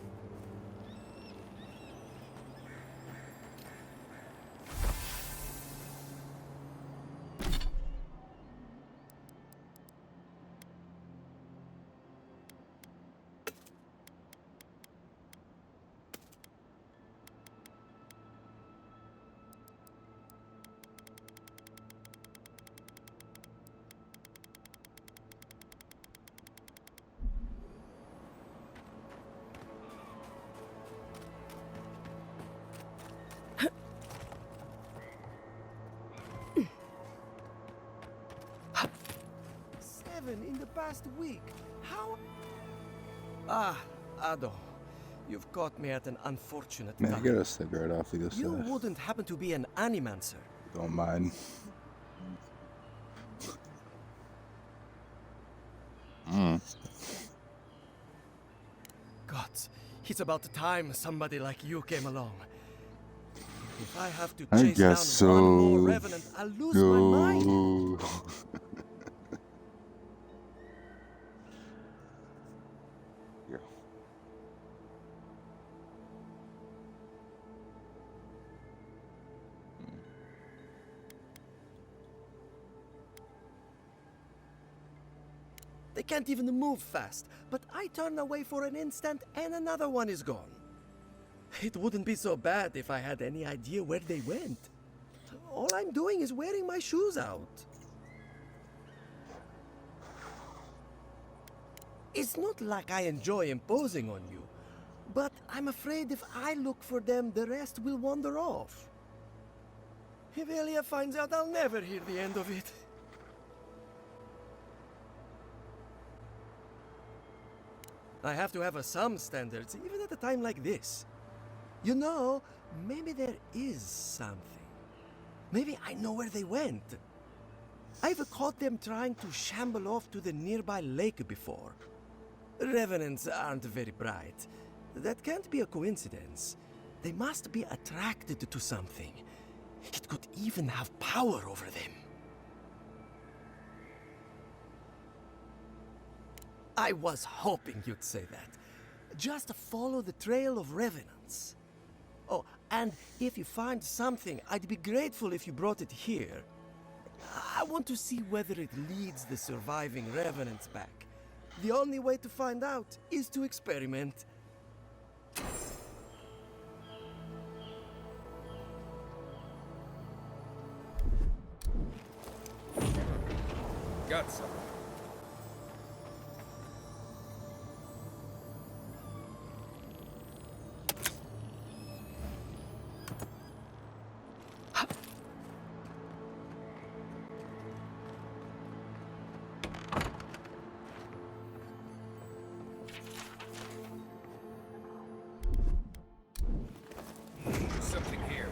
In the past week. How? Ah, Ado. You've caught me at an unfortunate Man, time. get a cigarette off of this You stuff. wouldn't happen to be an animancer. Don't mind. Gods, it's about time somebody like you came along. If I have to I chase down guess one so. more revenant, I'll lose my mind. Yeah. They can't even move fast, but I turn away for an instant and another one is gone. It wouldn't be so bad if I had any idea where they went. All I'm doing is wearing my shoes out. It's not like I enjoy imposing on you, but I'm afraid if I look for them, the rest will wander off. If Elia finds out, I'll never hear the end of it. I have to have some standards, even at a time like this. You know, maybe there is something. Maybe I know where they went. I've caught them trying to shamble off to the nearby lake before. Revenants aren't very bright. That can't be a coincidence. They must be attracted to something. It could even have power over them. I was hoping you'd say that. Just follow the trail of revenants. Oh, and if you find something, I'd be grateful if you brought it here. I want to see whether it leads the surviving revenants back. The only way to find out is to experiment. Got some. Something here.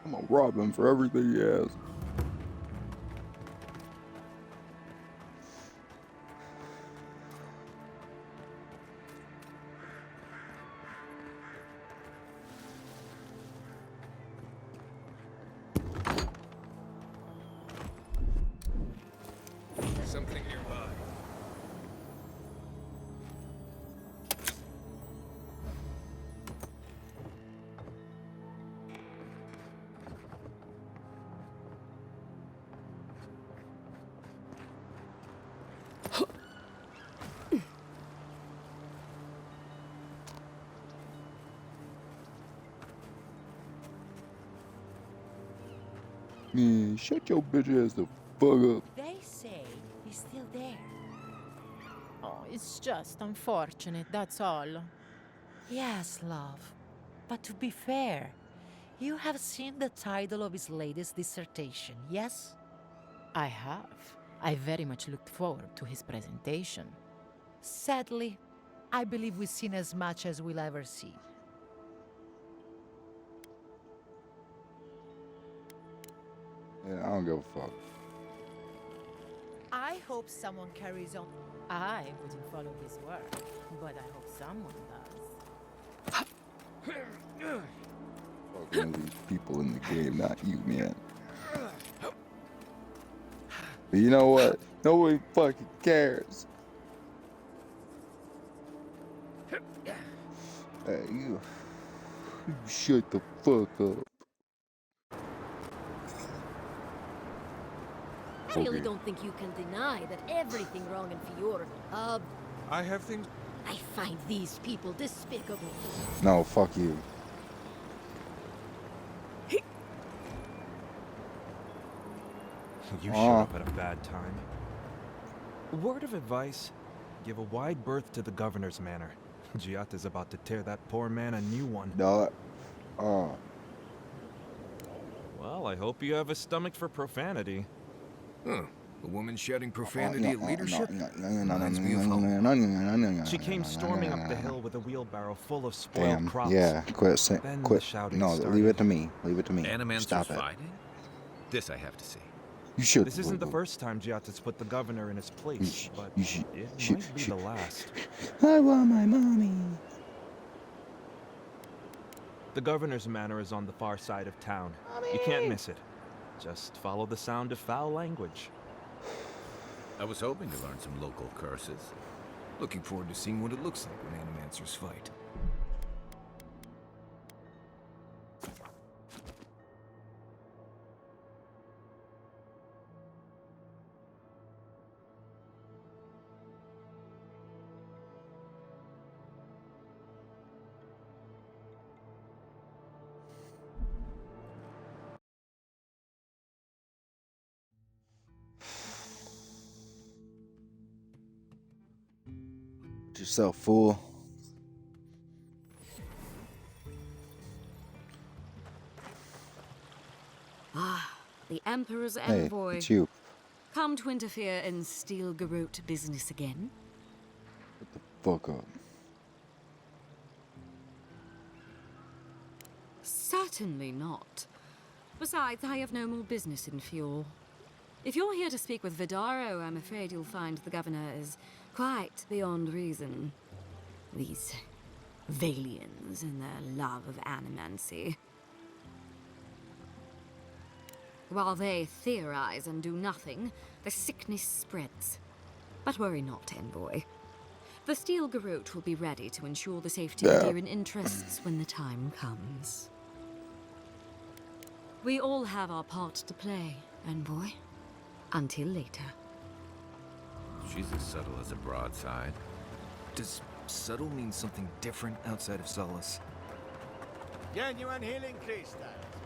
I'm gonna rob him for everything he has. Something nearby. Man, shut your bitch ass the fuck up. They say he's still there. Oh, it's just unfortunate, that's all. Yes, love. But to be fair, you have seen the title of his latest dissertation, yes? I have. I very much looked forward to his presentation. Sadly, I believe we've seen as much as we'll ever see. Yeah, I don't give a fuck. I hope someone carries on. I wouldn't follow his work, but I hope someone does. Fuck one of these people in the game, not you, man. But you know what? Nobody fucking cares. Hey, you shut the fuck up. I really don't think you can deny that everything wrong in Fior. I have things. I find these people despicable. No, fuck you. You showed up at a bad time. Word of advice, give a wide berth to the governor's manor. Giat is about to tear that poor man a new one. No. Well, I hope you have a stomach for profanity. Huh. A woman shouting profanity at leadership? Reminds me of home. She came storming up the hill with a wheelbarrow full of spoiled Damn. crops. Yeah, quit saying. Then Quit. the shouting No, started. leave it to me. Leave it to me. Animancers Stop it. fighting? This I have to see. You should. This isn't the first time Giat has put the governor in his place, but it might be the last. I want my mommy. The governor's manor is on the far side of town. You can't miss it. Just follow the sound of foul language. I was hoping to learn some local curses. Looking forward to seeing what it looks like when Animancers fight. Yourself, fool. Ah, the Emperor's Hey, envoy. it's you. Come to interfere in Steel Garrote business again? Fuck up. Certainly not. Besides, I have no more business in Fjord. If you're here to speak with Vidaro, I'm afraid you'll find the governor is quite beyond reason. These Valians and their love of animancy. While they theorize and do nothing, the sickness spreads. But worry not, envoy. The Steel Garrote will be ready to ensure the safety of dear interests when the time comes. We all have our part to play, envoy. Until later. She's as subtle as a broadside. Does subtle mean something different outside of Solace? Genuine healing crystals,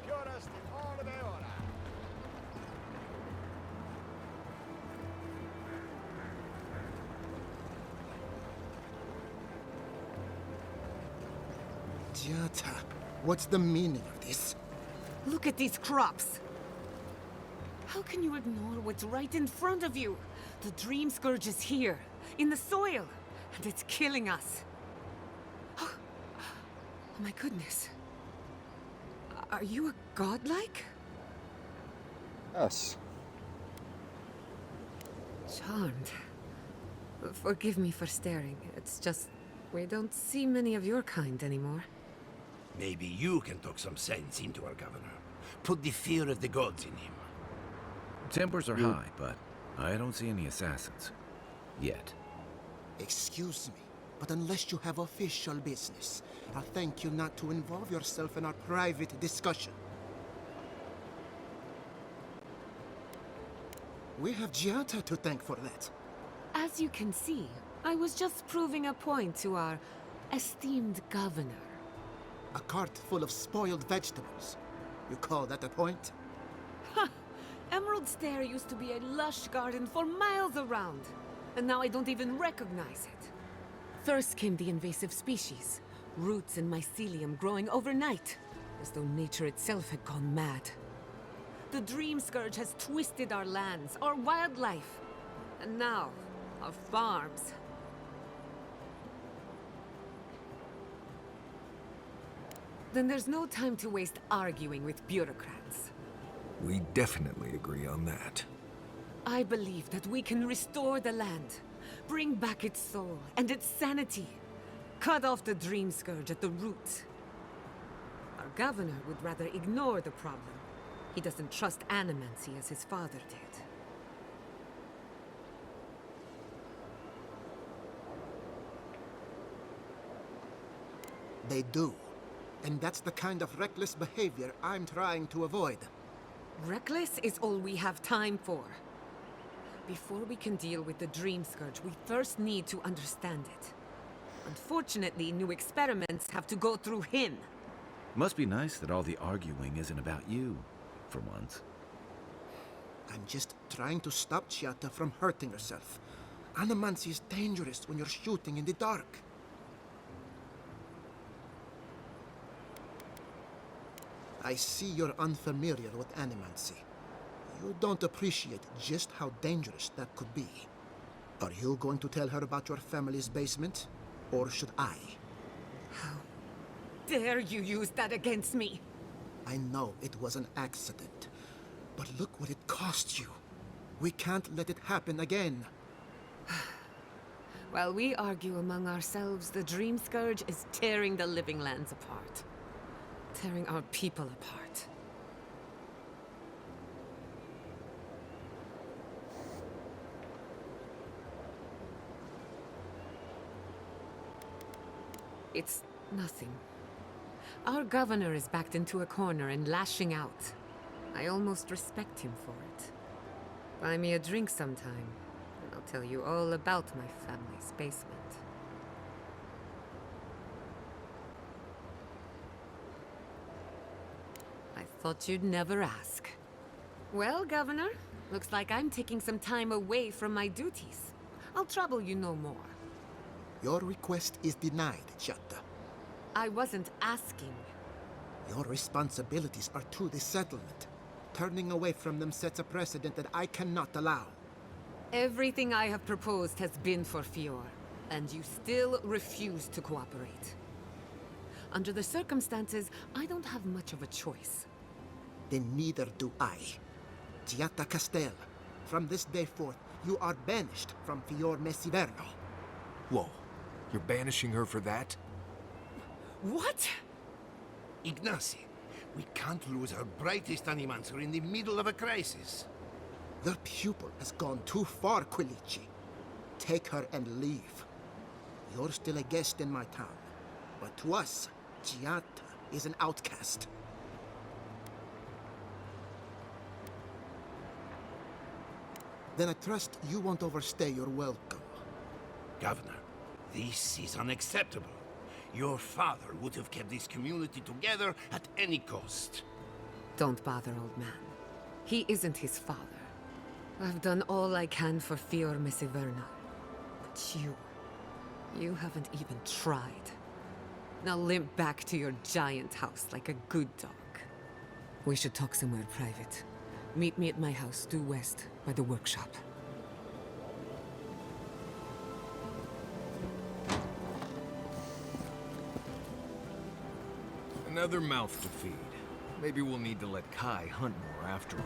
purest in all of Eora. Jata, what's the meaning of this? Look at these crops. How can you ignore what's right in front of you? The Dream Scourge is here, in the soil, and it's killing us. Oh my goodness. Are you a godlike? Yes. Charmed. Forgive me for staring. It's just, we don't see many of your kind anymore. Maybe you can talk some sense into our governor. Put the fear of the gods in him. Tempers are high, but I don't see any assassins. Yet. Excuse me, but unless you have official business, I'll thank you not to involve yourself in our private discussion. We have Giata to thank for that. As you can see, I was just proving a point to our esteemed governor. A cart full of spoiled vegetables. You call that a point? Ha! Emerald Stair used to be a lush garden for miles around, and now I don't even recognize it. First came the invasive species, roots and mycelium growing overnight, as though nature itself had gone mad. The Dream Scourge has twisted our lands, our wildlife, and now, our farms. Then there's no time to waste arguing with bureaucrats. We definitely agree on that. I believe that we can restore the land, bring back its soul and its sanity, cut off the Dream Scourge at the root. Our governor would rather ignore the problem. He doesn't trust animancy as his father did. They do. And that's the kind of reckless behavior I'm trying to avoid. Reckless is all we have time for. Before we can deal with the Dream Scourge, we first need to understand it. Unfortunately, new experiments have to go through him. Must be nice that all the arguing isn't about you, for once. I'm just trying to stop Chiata from hurting herself. Animancy is dangerous when you're shooting in the dark. I see you're unfamiliar with animancy. You don't appreciate just how dangerous that could be. Are you going to tell her about your family's basement? Or should I? How dare you use that against me? I know it was an accident. But look what it cost you. We can't let it happen again. While we argue among ourselves, the Dream Scourge is tearing the living lands apart. Tearing our people apart. It's nothing. Our governor is backed into a corner and lashing out. I almost respect him for it. Buy me a drink sometime, and I'll tell you all about my family's basement. I thought you'd never ask. Well, Governor, looks like I'm taking some time away from my duties. I'll trouble you no more. Your request is denied, Giatta. I wasn't asking. Your responsibilities are to the settlement. Turning away from them sets a precedent that I cannot allow. Everything I have proposed has been for Fior, and you still refuse to cooperate. Under the circumstances, I don't have much of a choice. Then neither do I. Giatta Castel, from this day forth, you are banished from Fior Messiverno. Whoa, you're banishing her for that? What? Ignacy, we can't lose our brightest animancer in the middle of a crisis. Your pupil has gone too far, Quilici. Take her and leave. You're still a guest in my town, but to us, Giatta is an outcast. Then I trust you won't overstay your welcome. Governor, this is unacceptable. Your father would have kept this community together at any cost. Don't bother, old man. He isn't his father. I've done all I can for Fior Messiverno. But you haven't even tried. Now limp back to your giant house like a good dog. We should talk somewhere private. Meet me at my house due west by the workshop. Another mouth to feed. Maybe we'll need to let Kai hunt more after all.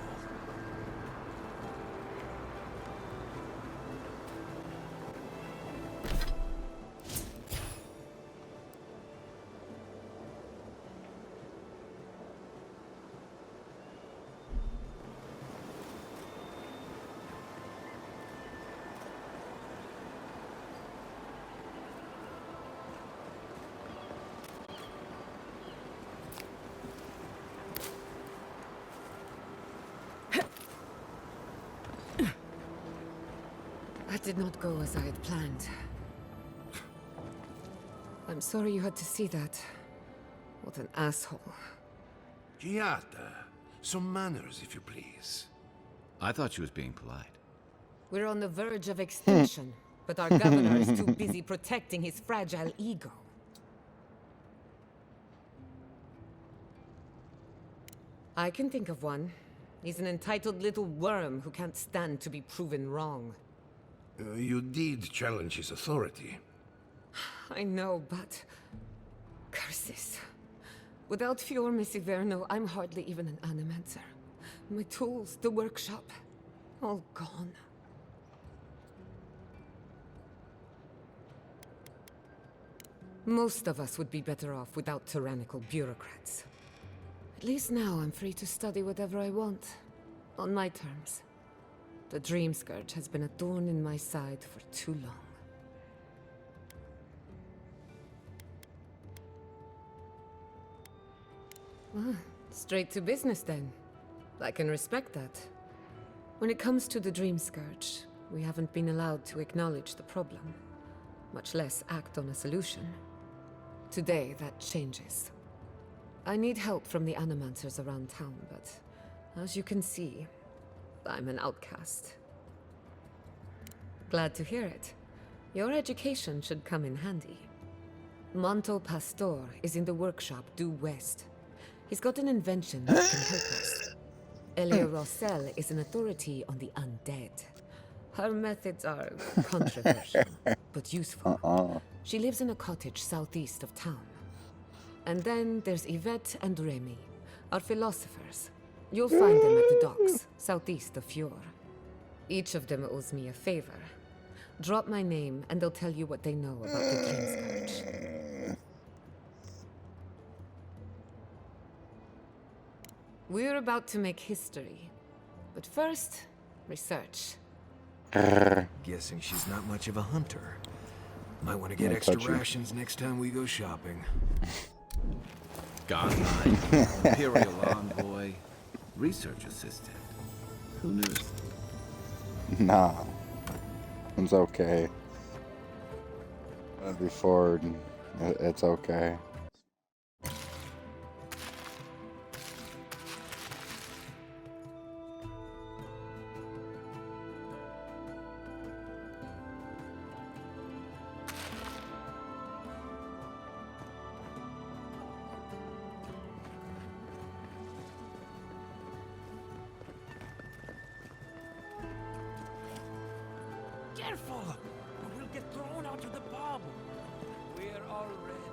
That did not go as I had planned. I'm sorry you had to see that. What an asshole. Giatta, some manners, if you please. I thought she was being polite. We're on the verge of extinction, but our governor is too busy protecting his fragile ego. I can think of one. He's an entitled little worm who can't stand to be proven wrong. You did challenge his authority. I know, but... curses. Without Fior Messiverno, I'm hardly even an animancer. My tools, the workshop, all gone. Most of us would be better off without tyrannical bureaucrats. At least now I'm free to study whatever I want, on my terms. The Dream Scourge has been a thorn in my side for too long. Straight to business then. I can respect that. When it comes to the Dream Scourge, we haven't been allowed to acknowledge the problem, much less act on a solution. Today, that changes. I need help from the animancers around town, but as you can see, I'm an outcast. Glad to hear it. Your education should come in handy. Monto Pastor is in the workshop due west. He's got an invention that can help us. Elia Rossell is an authority on the undead. Her methods are controversial, but useful. She lives in a cottage southeast of town. And then there's Yvette and Remy, our philosophers. You'll find them at the docks, southeast of Fior. Each of them owes me a favor. Drop my name, and they'll tell you what they know about the Dream Scourge. We're about to make history. But first, research. Guessing she's not much of a hunter. Might want to get Yeah, extra touchy. rations next time we go shopping. Godlike, Imperial envoy, research assistant. Who knew? Nah. It's okay. Before, it's okay. Careful! Or we'll get thrown out of the pub. We're all ready.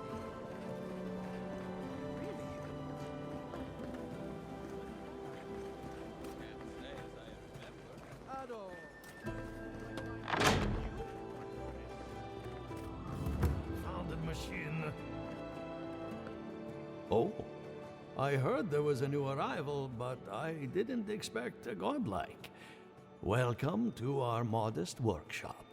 Really? Can't say as I remember. Found a machine. Oh, I heard there was a new arrival, but I didn't expect a godlike. Welcome to our modest workshop.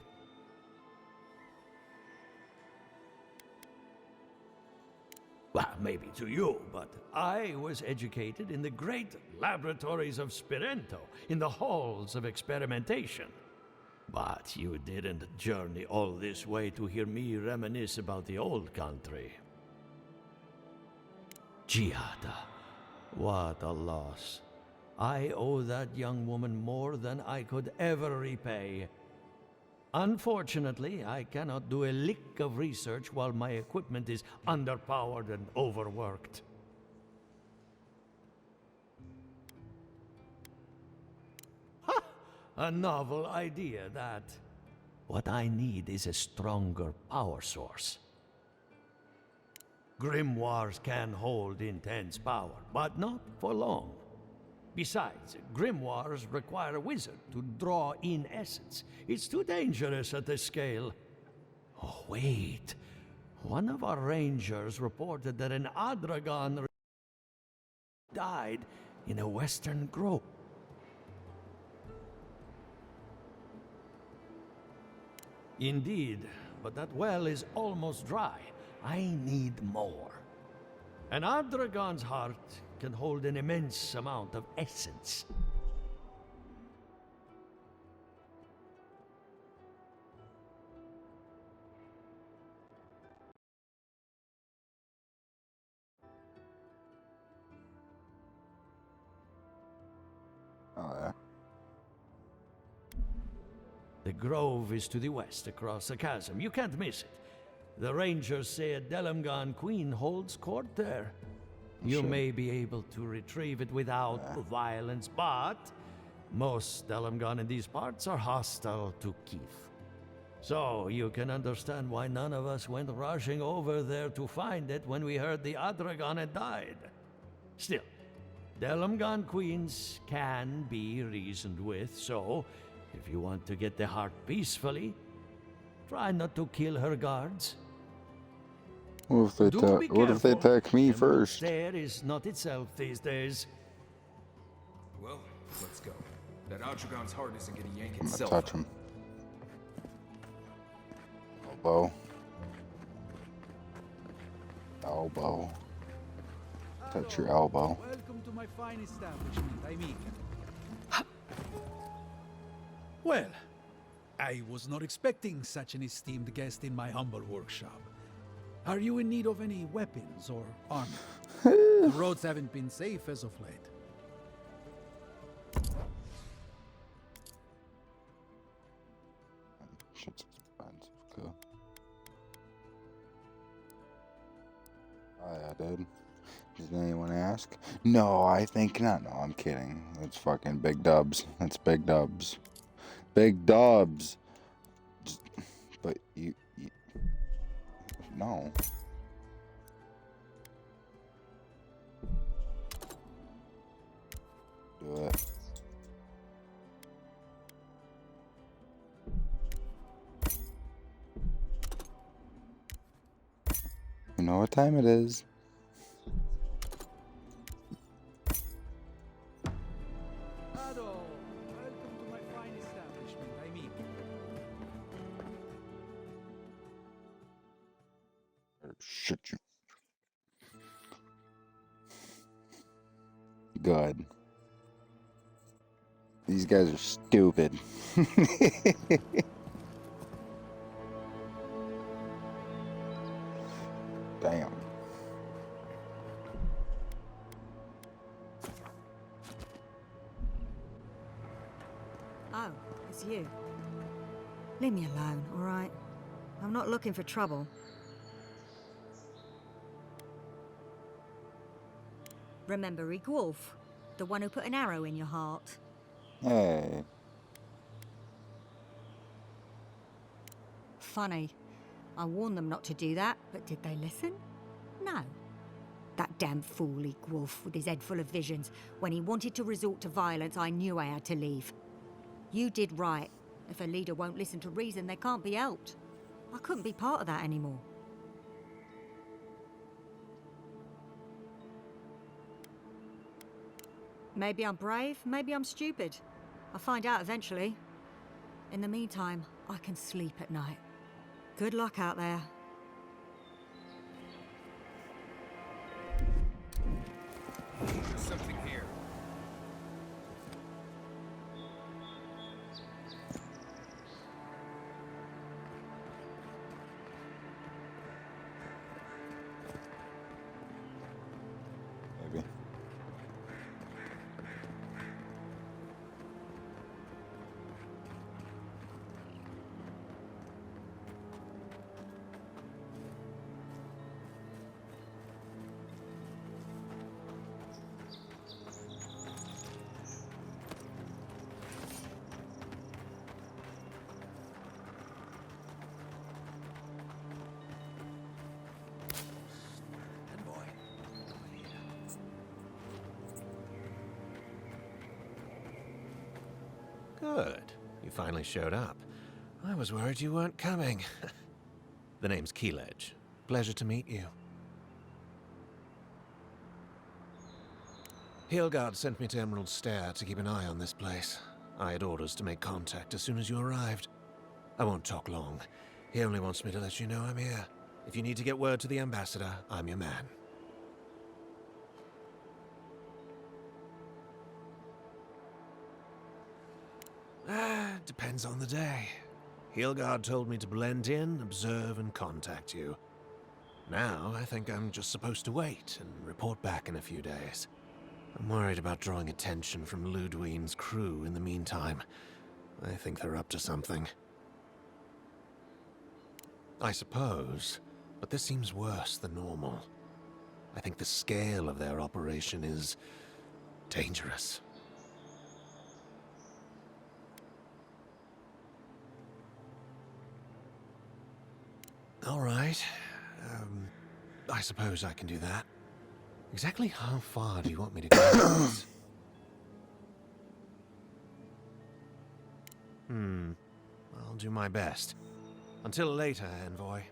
Well, maybe to you, but I was educated in the great laboratories of Spirento, in the halls of experimentation. But you didn't journey all this way to hear me reminisce about the old country. Giada, what a loss. I owe that young woman more than I could ever repay. Unfortunately, I cannot do a lick of research while my equipment is underpowered and overworked. Ha! A novel idea, that. What I need is a stronger power source. Grimoires can hold intense power, but not for long. Besides, grimoires require a wizard to draw in essence. It's too dangerous at this scale. Oh, wait. One of our rangers reported that an Adragon died in a western grove. Indeed, but that well is almost dry. I need more. An Adragon's heart can hold an immense amount of essence. Oh, yeah. The grove is to the west, across the chasm. You can't miss it. The rangers say a Delamgan queen holds court there. You may be able to retrieve it without violence, but most Delamgan in these parts are hostile to Keith. So you can understand why none of us went rushing over there to find it when we heard the Adragon had died. Still, Delamgan queens can be reasoned with, so if you want to get the heart peacefully, try not to kill her guards. What if they attack me first? There is not itself these days. Well, let's go. That Adragon's heart isn't gonna yank I'm itself. gonna touch him. Elbow. Elbow. Touch your elbow. Welcome to my fine establishment, I mean. Well, I was not expecting such an esteemed guest in my humble workshop. Are you in need of any weapons or armor? The roads haven't been safe as of late. Shit's expensive, cool. Oh yeah, dude. Did anyone ask? No, I think not. No, I'm kidding. It's fucking big dubs. It's big dubs. Big dubs. But you no. Do it. You know what time it is. shit. Good. These guys are stupid. Damn. Oh, it's you. Leave me alone, all right? I'm not looking for trouble. Remember Rigwolf, the one who put an arrow in your heart? Hey. Funny. I warned them not to do that, but did they listen? No. That damn fool Rigwolf with his head full of visions. When he wanted to resort to violence, I knew I had to leave. You did right. If a leader won't listen to reason, they can't be helped. I couldn't be part of that anymore. Maybe I'm brave, maybe I'm stupid. I'll find out eventually. In the meantime, I can sleep at night. Good luck out there. There's something here. Maybe. Good. You finally showed up. I was worried you weren't coming. The name's Keeledge. Pleasure to meet you. Hilgard sent me to Emerald Stair to keep an eye on this place. I had orders to make contact as soon as you arrived. I won't talk long. He only wants me to let you know I'm here. If you need to get word to the ambassador, I'm your man. Depends on the day. Hilgard told me to blend in, observe, and contact you. Now, I think I'm just supposed to wait and report back in a few days. I'm worried about drawing attention from Ludwine's crew in the meantime. I think they're up to something. I suppose, but this seems worse than normal. I think the scale of their operation is dangerous. All right. I suppose I can do that. Exactly how far do you want me to go with this? I'll do my best. Until later, envoy.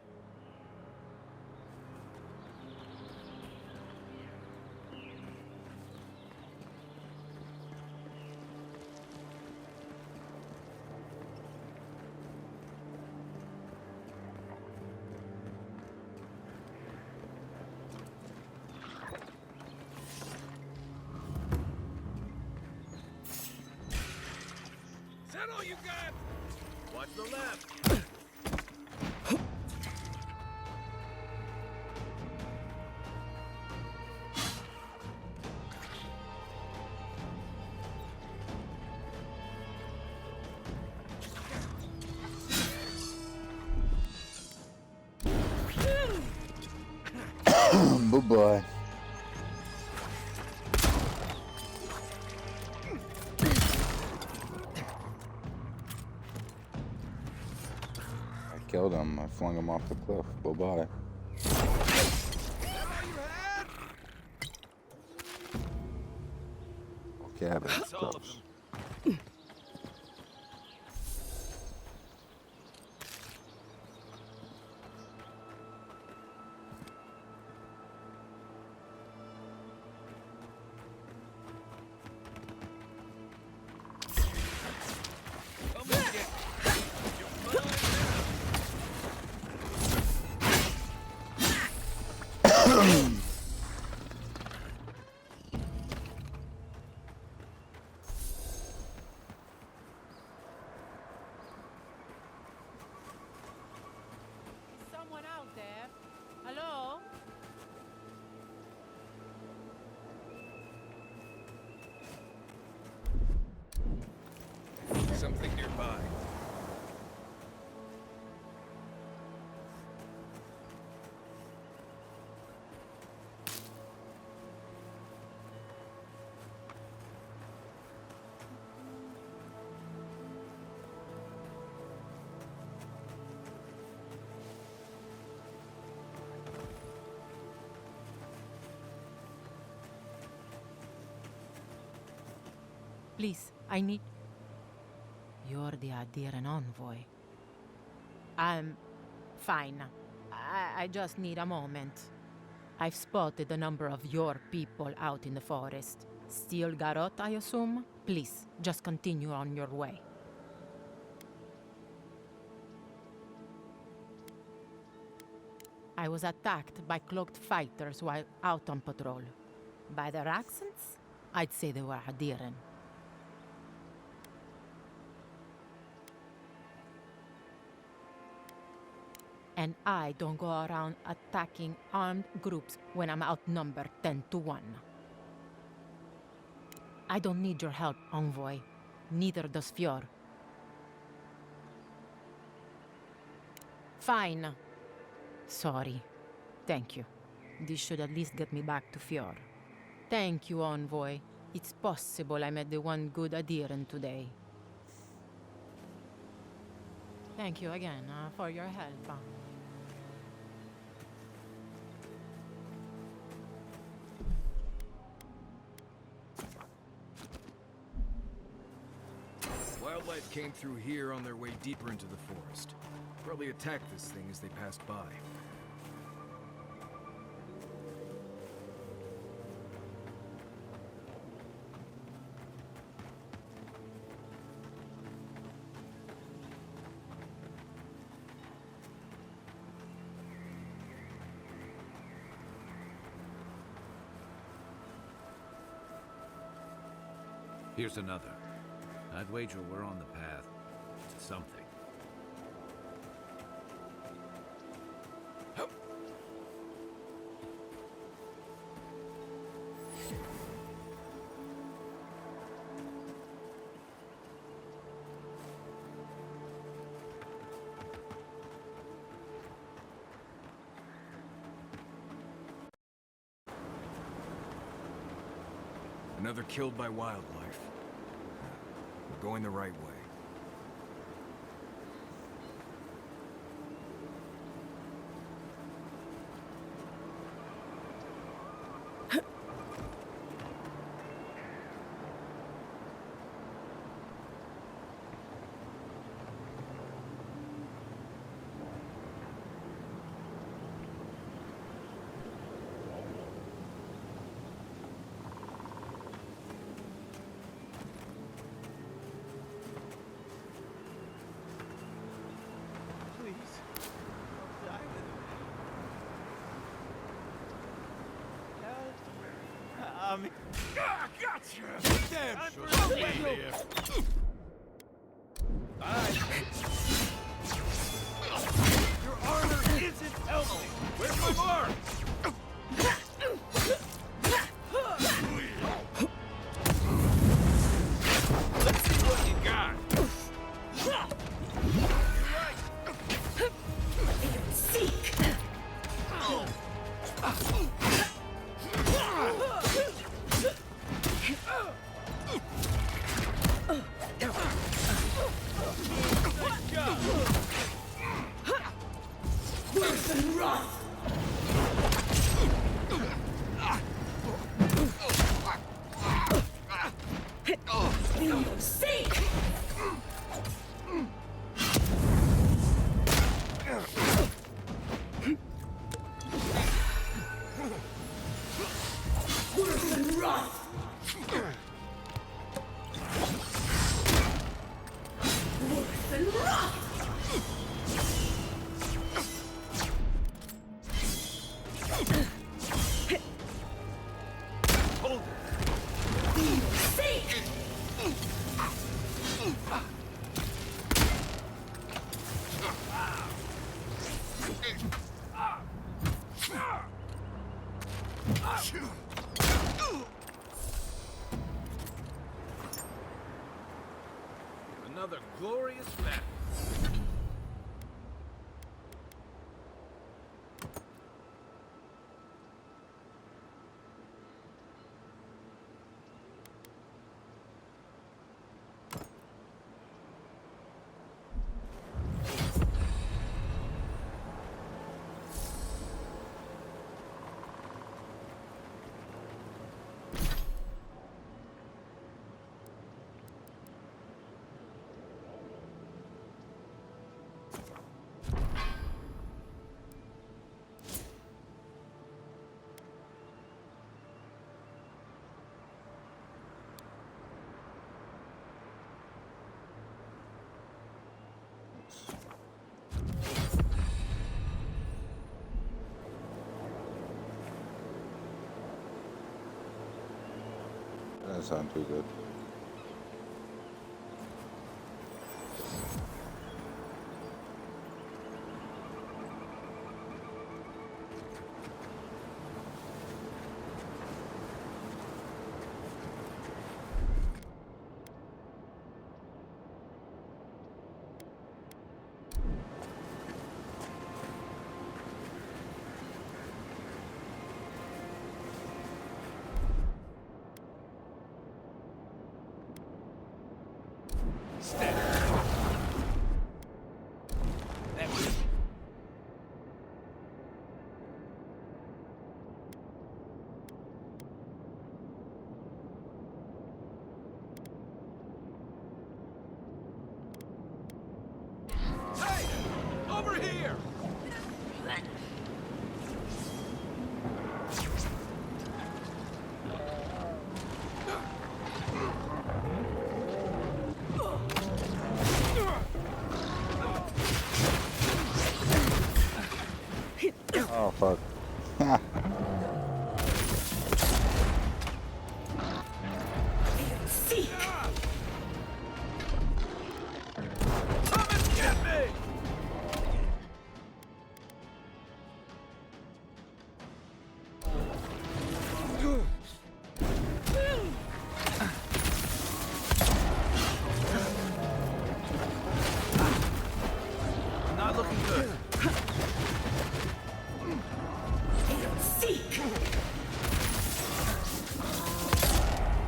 Is that all you got? Watch the left. Bye-bye. I killed him. I flung him off the cliff. Bye-bye. Okay, That's all of them. by. Please, I need... You're the Adiran envoy. I'm fine. I just need a moment. I've spotted a number of your people out in the forest. Steel Garot, I assume? Please, just continue on your way. I was attacked by cloaked fighters while out on patrol. By their accents, I'd say they were Adiran. And I don't go around attacking armed groups when I'm outnumbered 10 to 1. I don't need your help, Envoy. Neither does Fjord. Fine. Sorry. Thank you. This should at least get me back to Fjord. Thank you, Envoy. It's possible I met the one good adherent today. Thank you again for your help. Wildlife came through here on their way deeper into the forest. Probably attacked this thing as they passed by. Here's another. I'd wager we're on the path to something. Another killed by wildlife. We're going the right way. Gotcha! Damn sure. Your armor isn't helping! Where's my mark? Let's see what you got! another glorious battle. That doesn't sound too good. Hey! Over here! Oh fuck. Come and get me! Not looking good.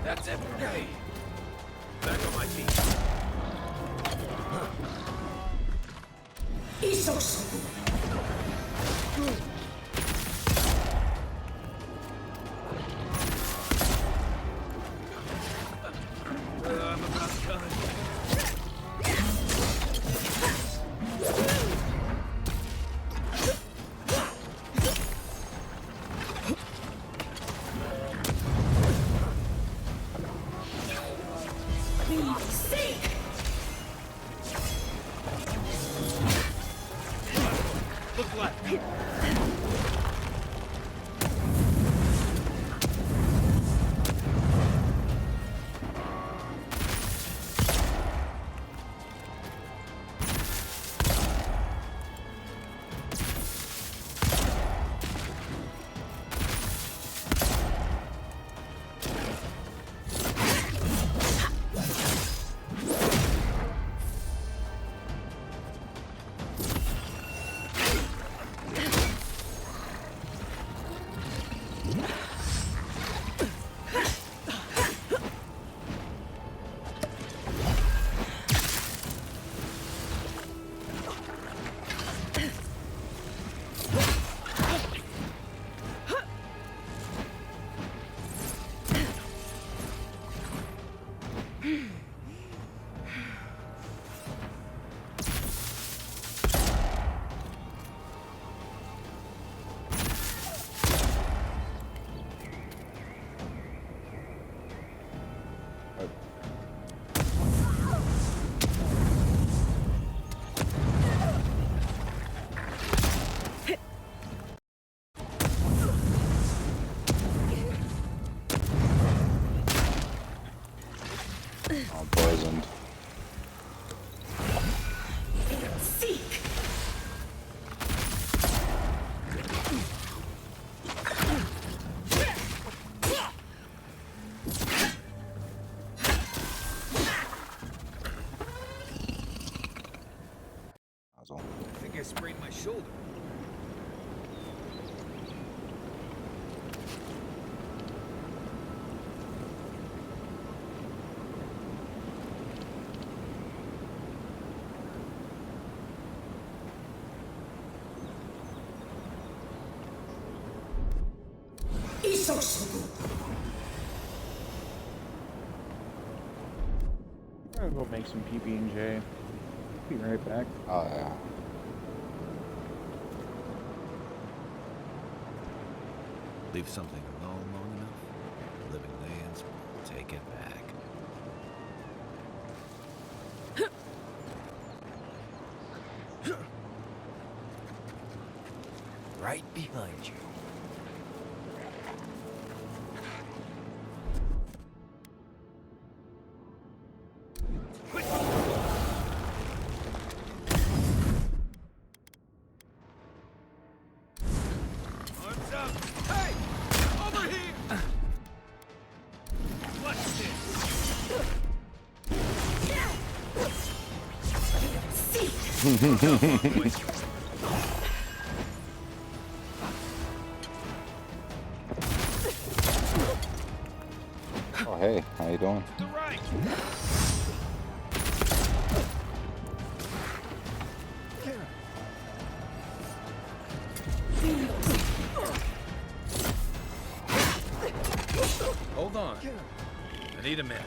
That's it for me. Back on my feet. I'm about done. Look left. I'm poisoned. sprained my shoulder. I'm gonna go make some PB&J. Be right back. Oh yeah. Leave something alone long enough, living lands will take it back. Right behind you. Arms up! Hey! Over here! What's this? Oh hey, how you doing? To the right! Hold on. I need a minute.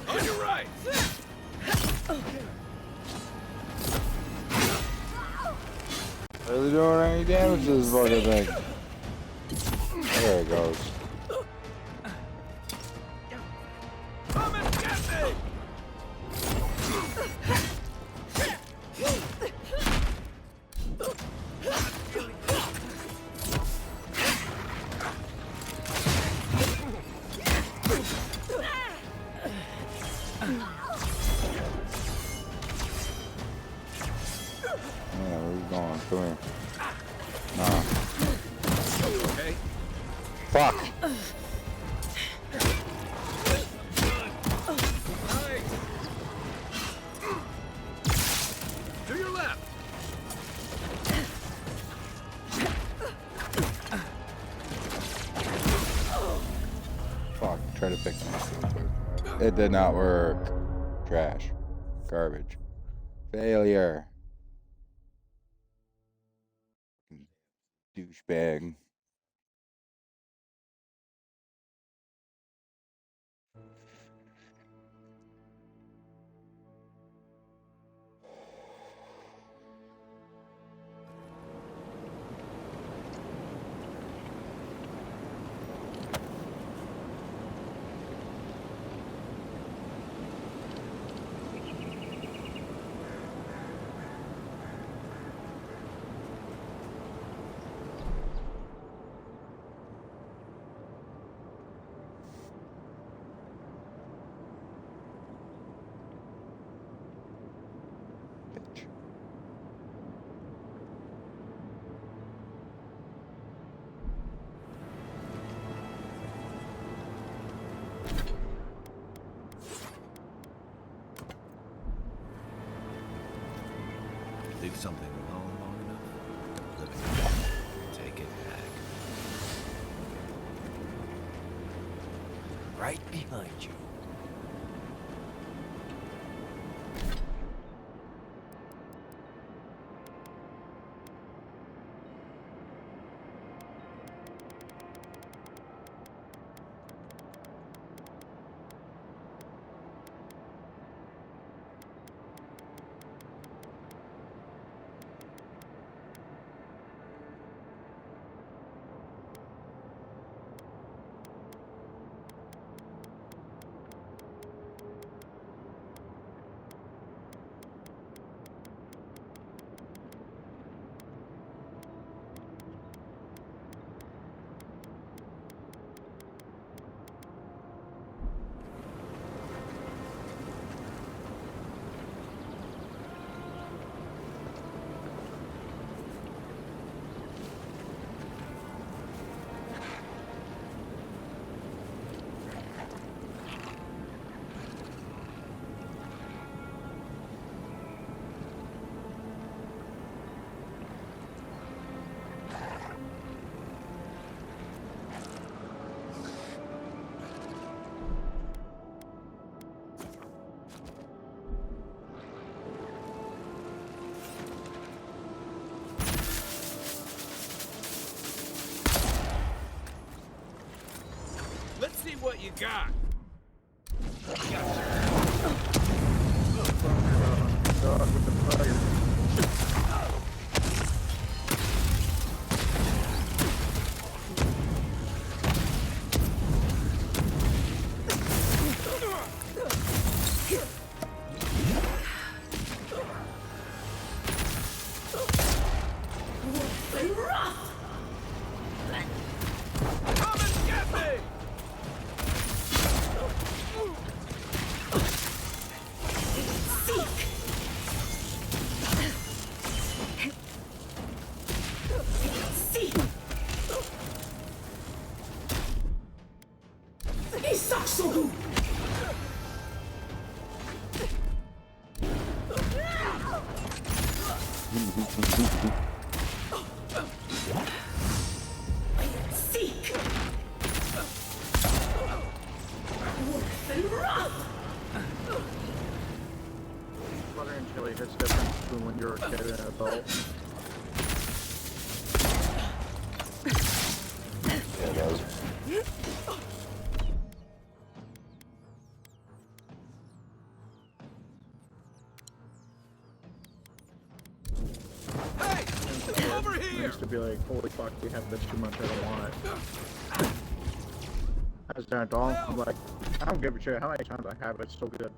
On your right! Really doing any damage to this fucking thing? There it goes. Come and get me! Yeah, where you going? Come here. Nah. Okay. Fuck! To your left! Fuck, try to pick me. It did not work. Trash. Garbage. Failure. Douchebag. Leave something alone long enough, living lands will take it back. Right behind you. see what you got. With the fire. Come and get me! Butter and chili hits different from when you're a kid and an adult. Yeah, it does. Over I here! used to be like, holy fuck, we have this too much, I don't want it. As an adult, I'm like, I don't give a shit how many times I have it, it's still good.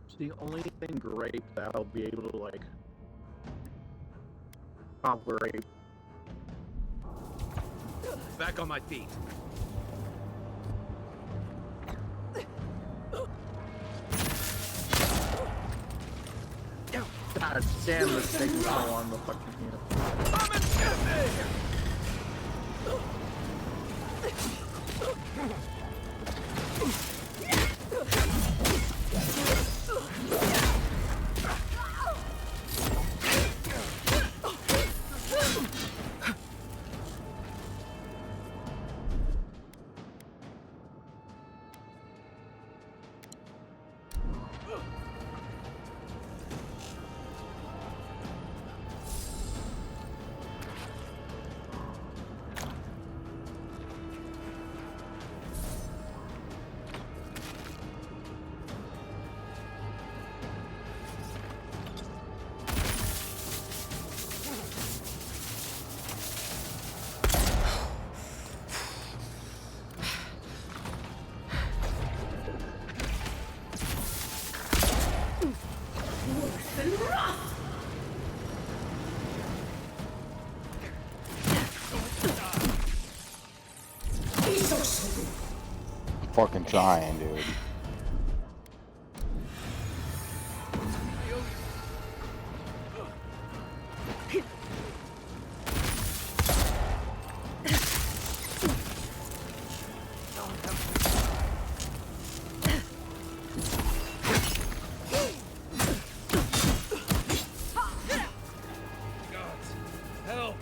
It's the only thing grape that I'll be able to, like, tolerate. Back on my feet. God damn, this taking so long to fucking heal. Come and get me! I'm fucking trying, dude. Help!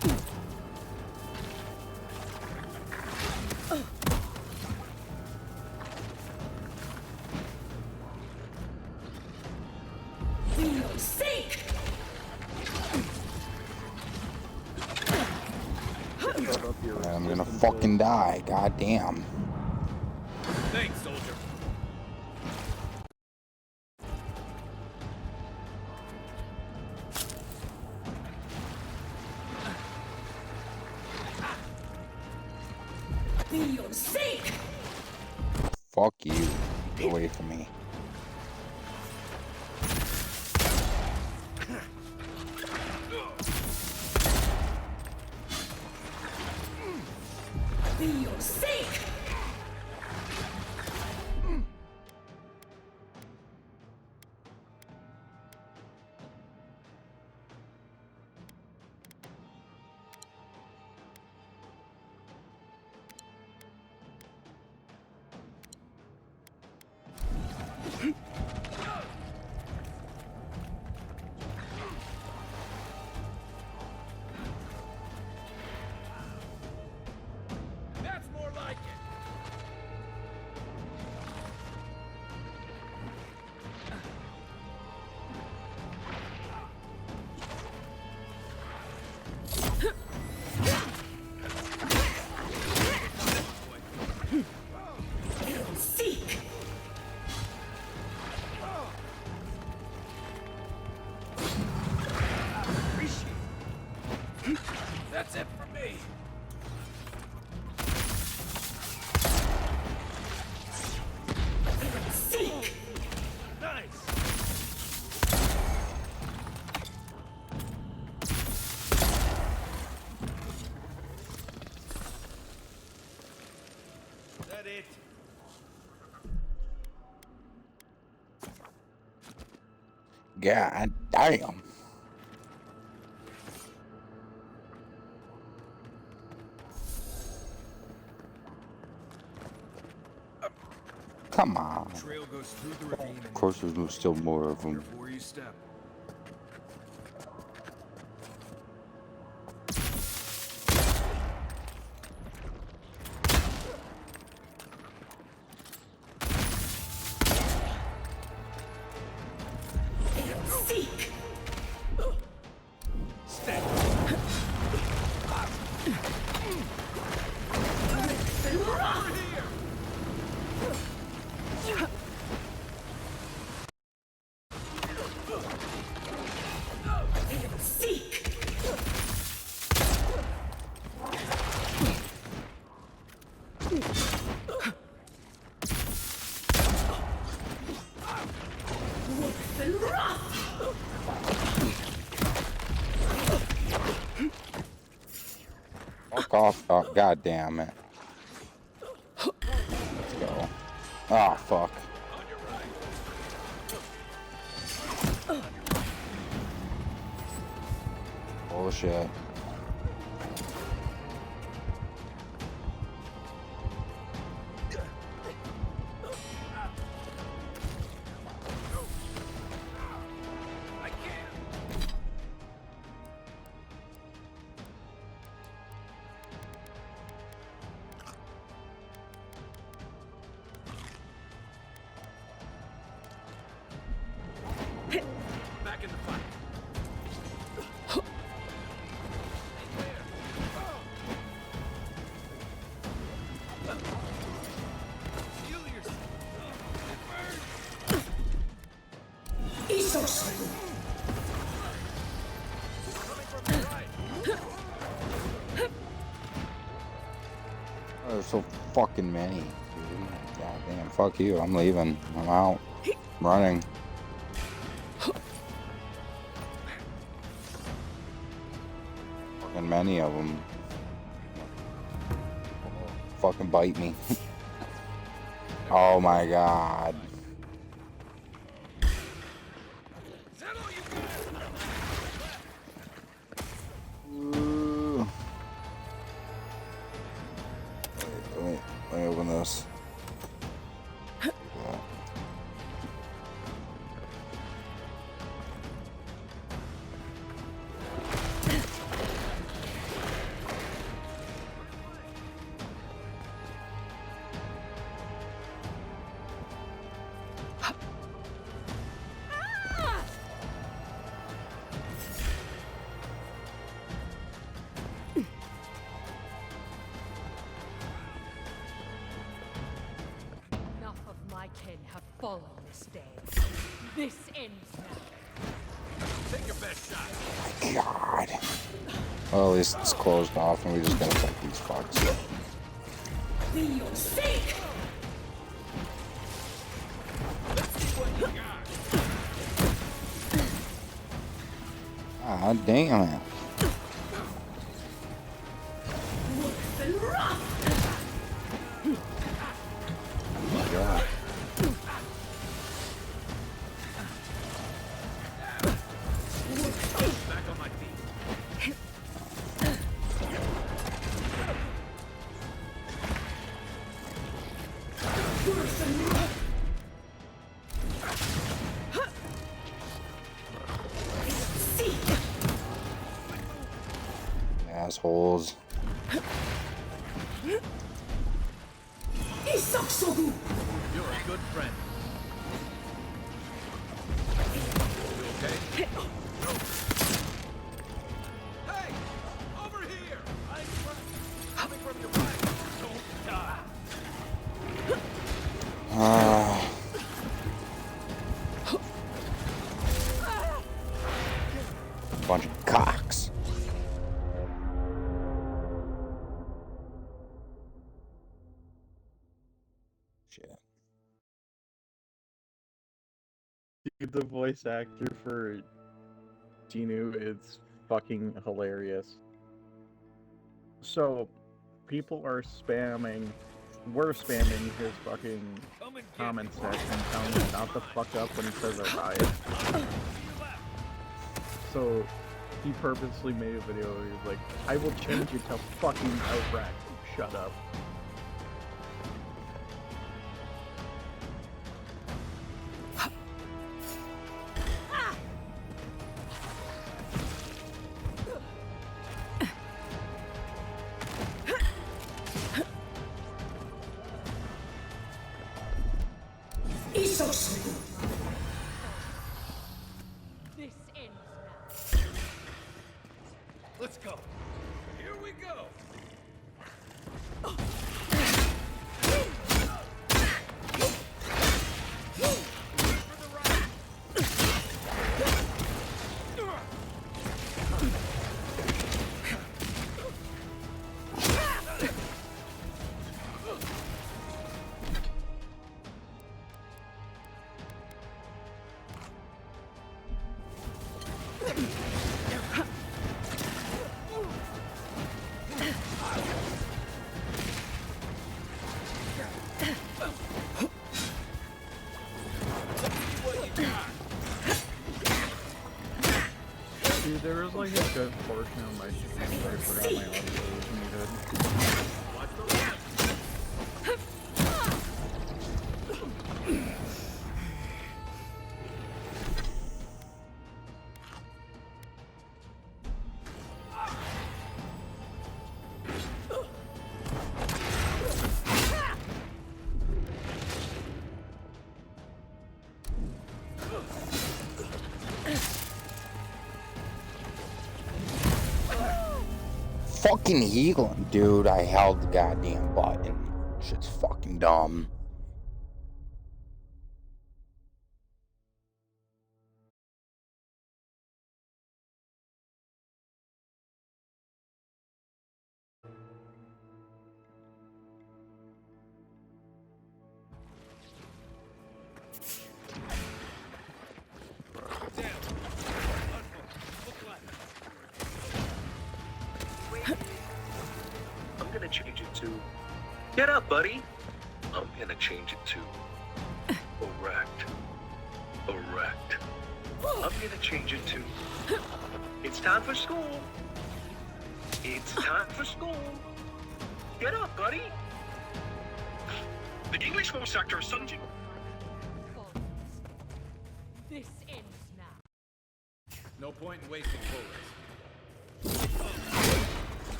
I'm gonna fucking die, goddamn. Thanks, soldier. Fuck you. Get away from me. That's more like it. that it? God damn. Come on. Trail goes through the ravine. Of course, there's still more of them. Careful where you step. Seek! Stay. Seek! Fuck off. Oh, God damn it. Let's go. Ah, fuck. Bullshit. Back in the fight. Oh, there's so fucking many, dude. God damn, fuck you. I'm leaving. I'm out. I'm running. Fucking many of them. Fucking bite me. Oh my god. Ooh. Let me open this. Yeah. Enough of my kin have fallen this day. This ends now. Take your best shot. God. Well, at least it's closed off and we just gotta fight these fucks. Your sake! Ah, damn it. Oh my god. Back on my feet. Assholes. You're a good friend. You okay? Hey! Over here! I'm coming from your right. Don't die. Bunch of cocks. Shit. Dude, the voice actor for Genu is fucking hilarious. So, people are spamming we're spamming his fucking comment section, telling him not to fuck up when he says a riot. So he purposely made a video where he was like, I will change it to fucking Iraq. Shut up. This ends now. Let's go. Here we go. Dude, there was like a good portion of my stream where I forgot my audio was muted. Fucking healing, dude. I held the goddamn button. Shit's fucking dumb. I'm gonna change it to, get up, buddy. I'm gonna change it to, erect. Erect. I'm gonna change it to, it's time for school. It's time for school. Get up, buddy. The English home sector is suddenly. This ends now. No point in wasting bullets.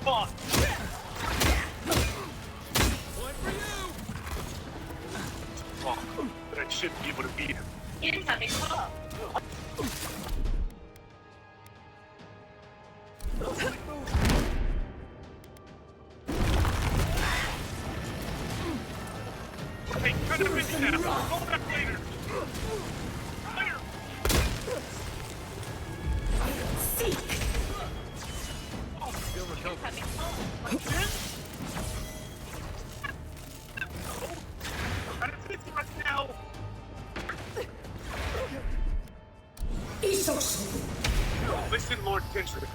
Fuck. Fuck. But I should be able to beat him. Hey, cut the bitch down. Go back later. Fire. Still recovering. I don't think right now. Listen, Lord Kendrick.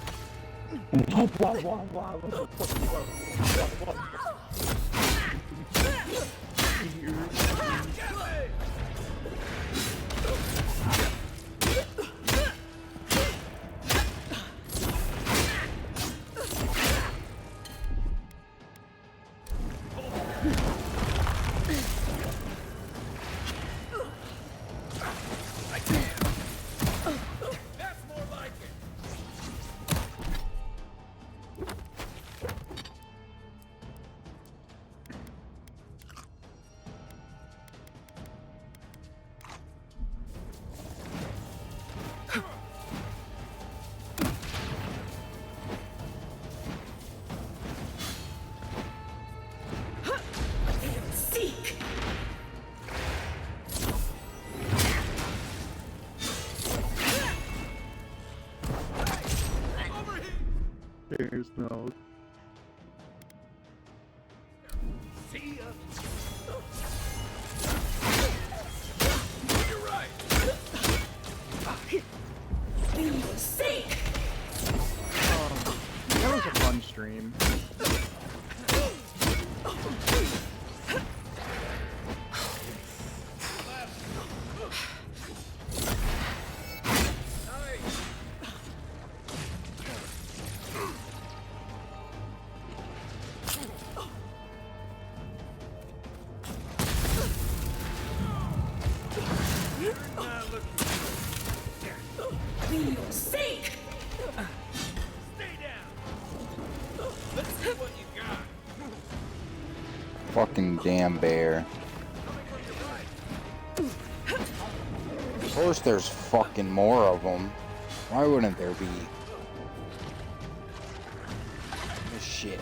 That's more like it. There's no. See ya. You're right. We'll sink! Stay down! Let's see what you got. Fucking damn bear. Of course there's fucking more of them. Why wouldn't there be? This shit.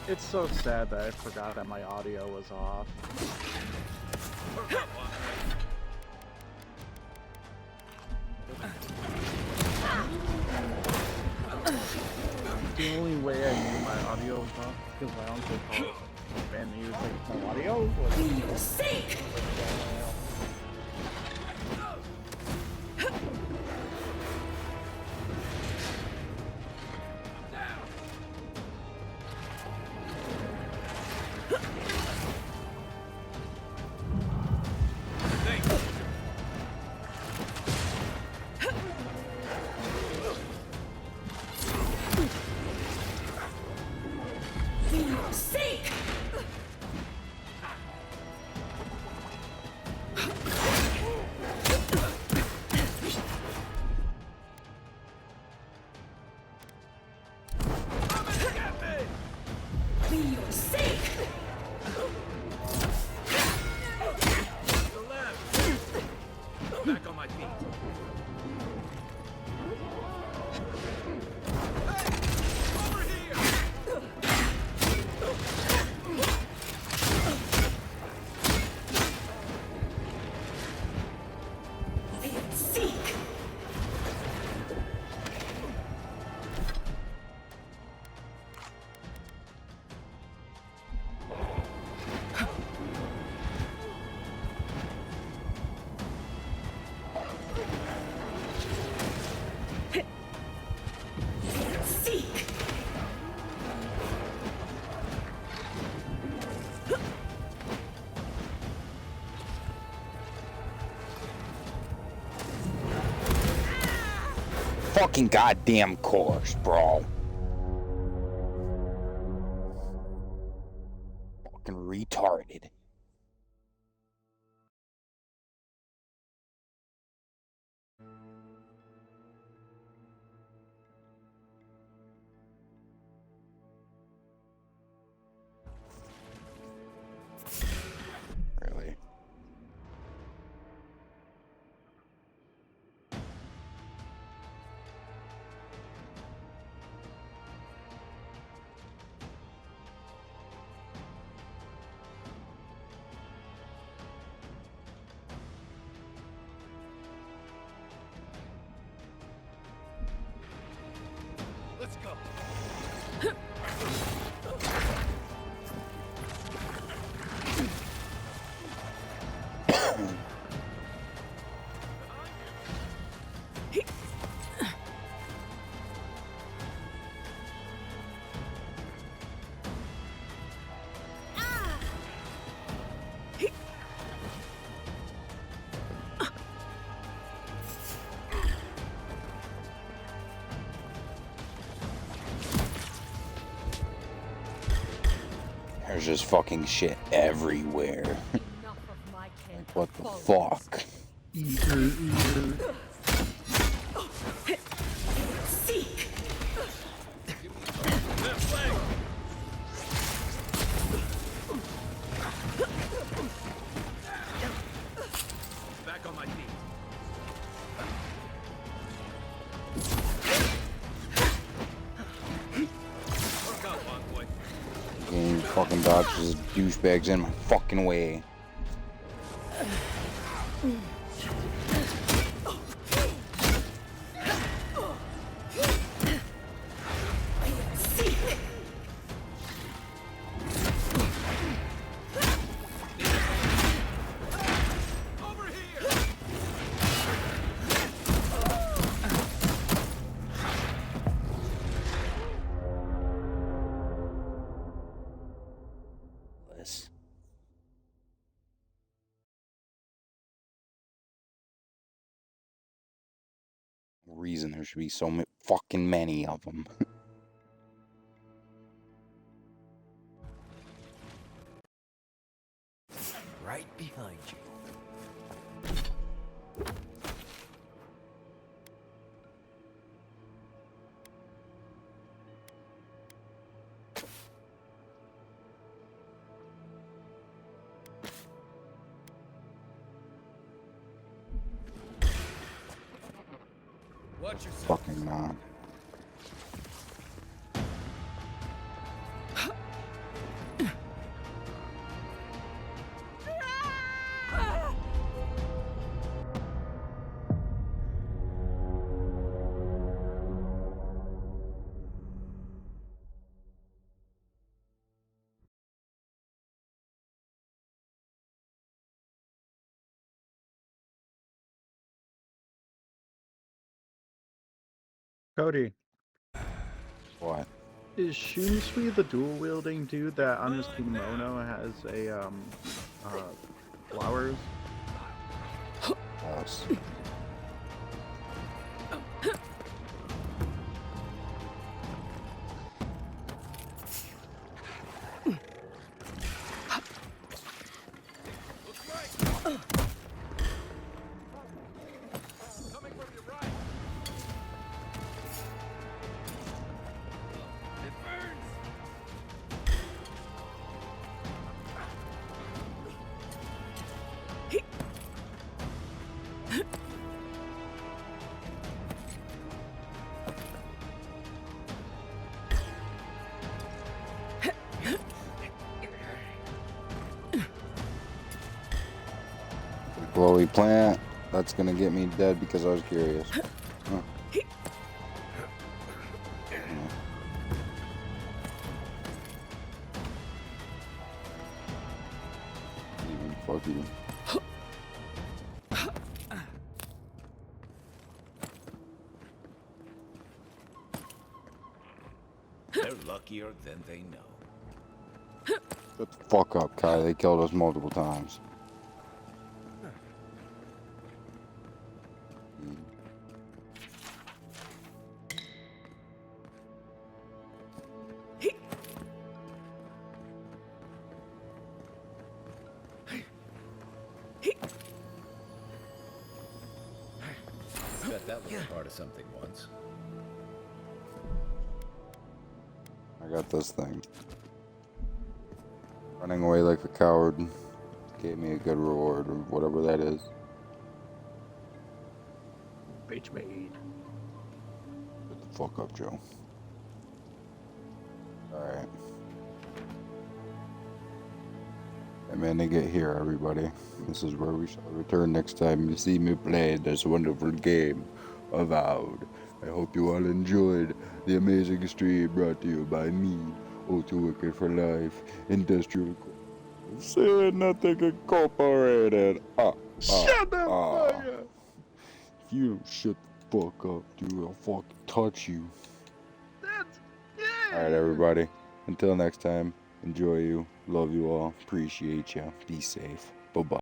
It's so sad that I forgot that my audio was off. The only way I knew my audio was off because my uncle called and he was like, my audio was We'll sink! We'll sink! We'll sink! The left. Back on my feet. Over here! We'll sink! We'll sink! Fucking goddamn course, bro. Fucking retarded. Really? Let's go. There's just fucking shit everywhere. Like, what the fuck? Seek! Left leg. Back on my feet. Work out, long boy. Game fucking dodges douchebags in my fucking way. reason there should be so fucking many of them. Right behind you. Watch yourself. Fucking not. Cody, What? is Shunsui the dual-wielding dude that on his kimono has a, flowers? Yes. Coming from your right. It burns. Glowy plant. That's gonna get me dead because I was curious. Huh. Even fuck you. They're luckier than they know. Shut the fuck up, Kai. They killed us multiple times. Bet that was a part of something once. I got this thing. Running away like a coward gave me a good reward, or whatever that is. Bitch made. Shut the fuck up, Joe. Alright. And man, they get here, everybody. This is where we shall return next time to see me play this wonderful game, Avowed. I hope you all enjoyed the amazing stream brought to you by me, O2 Wicked for Life, Industrial Saying Nothing Incorporated. Shut the fuck up! If you don't shut the fuck up, dude, I'll fucking touch you. That's Alright, everybody. Until next time, enjoy you. Love you all. Appreciate you. Be safe. Bye-bye.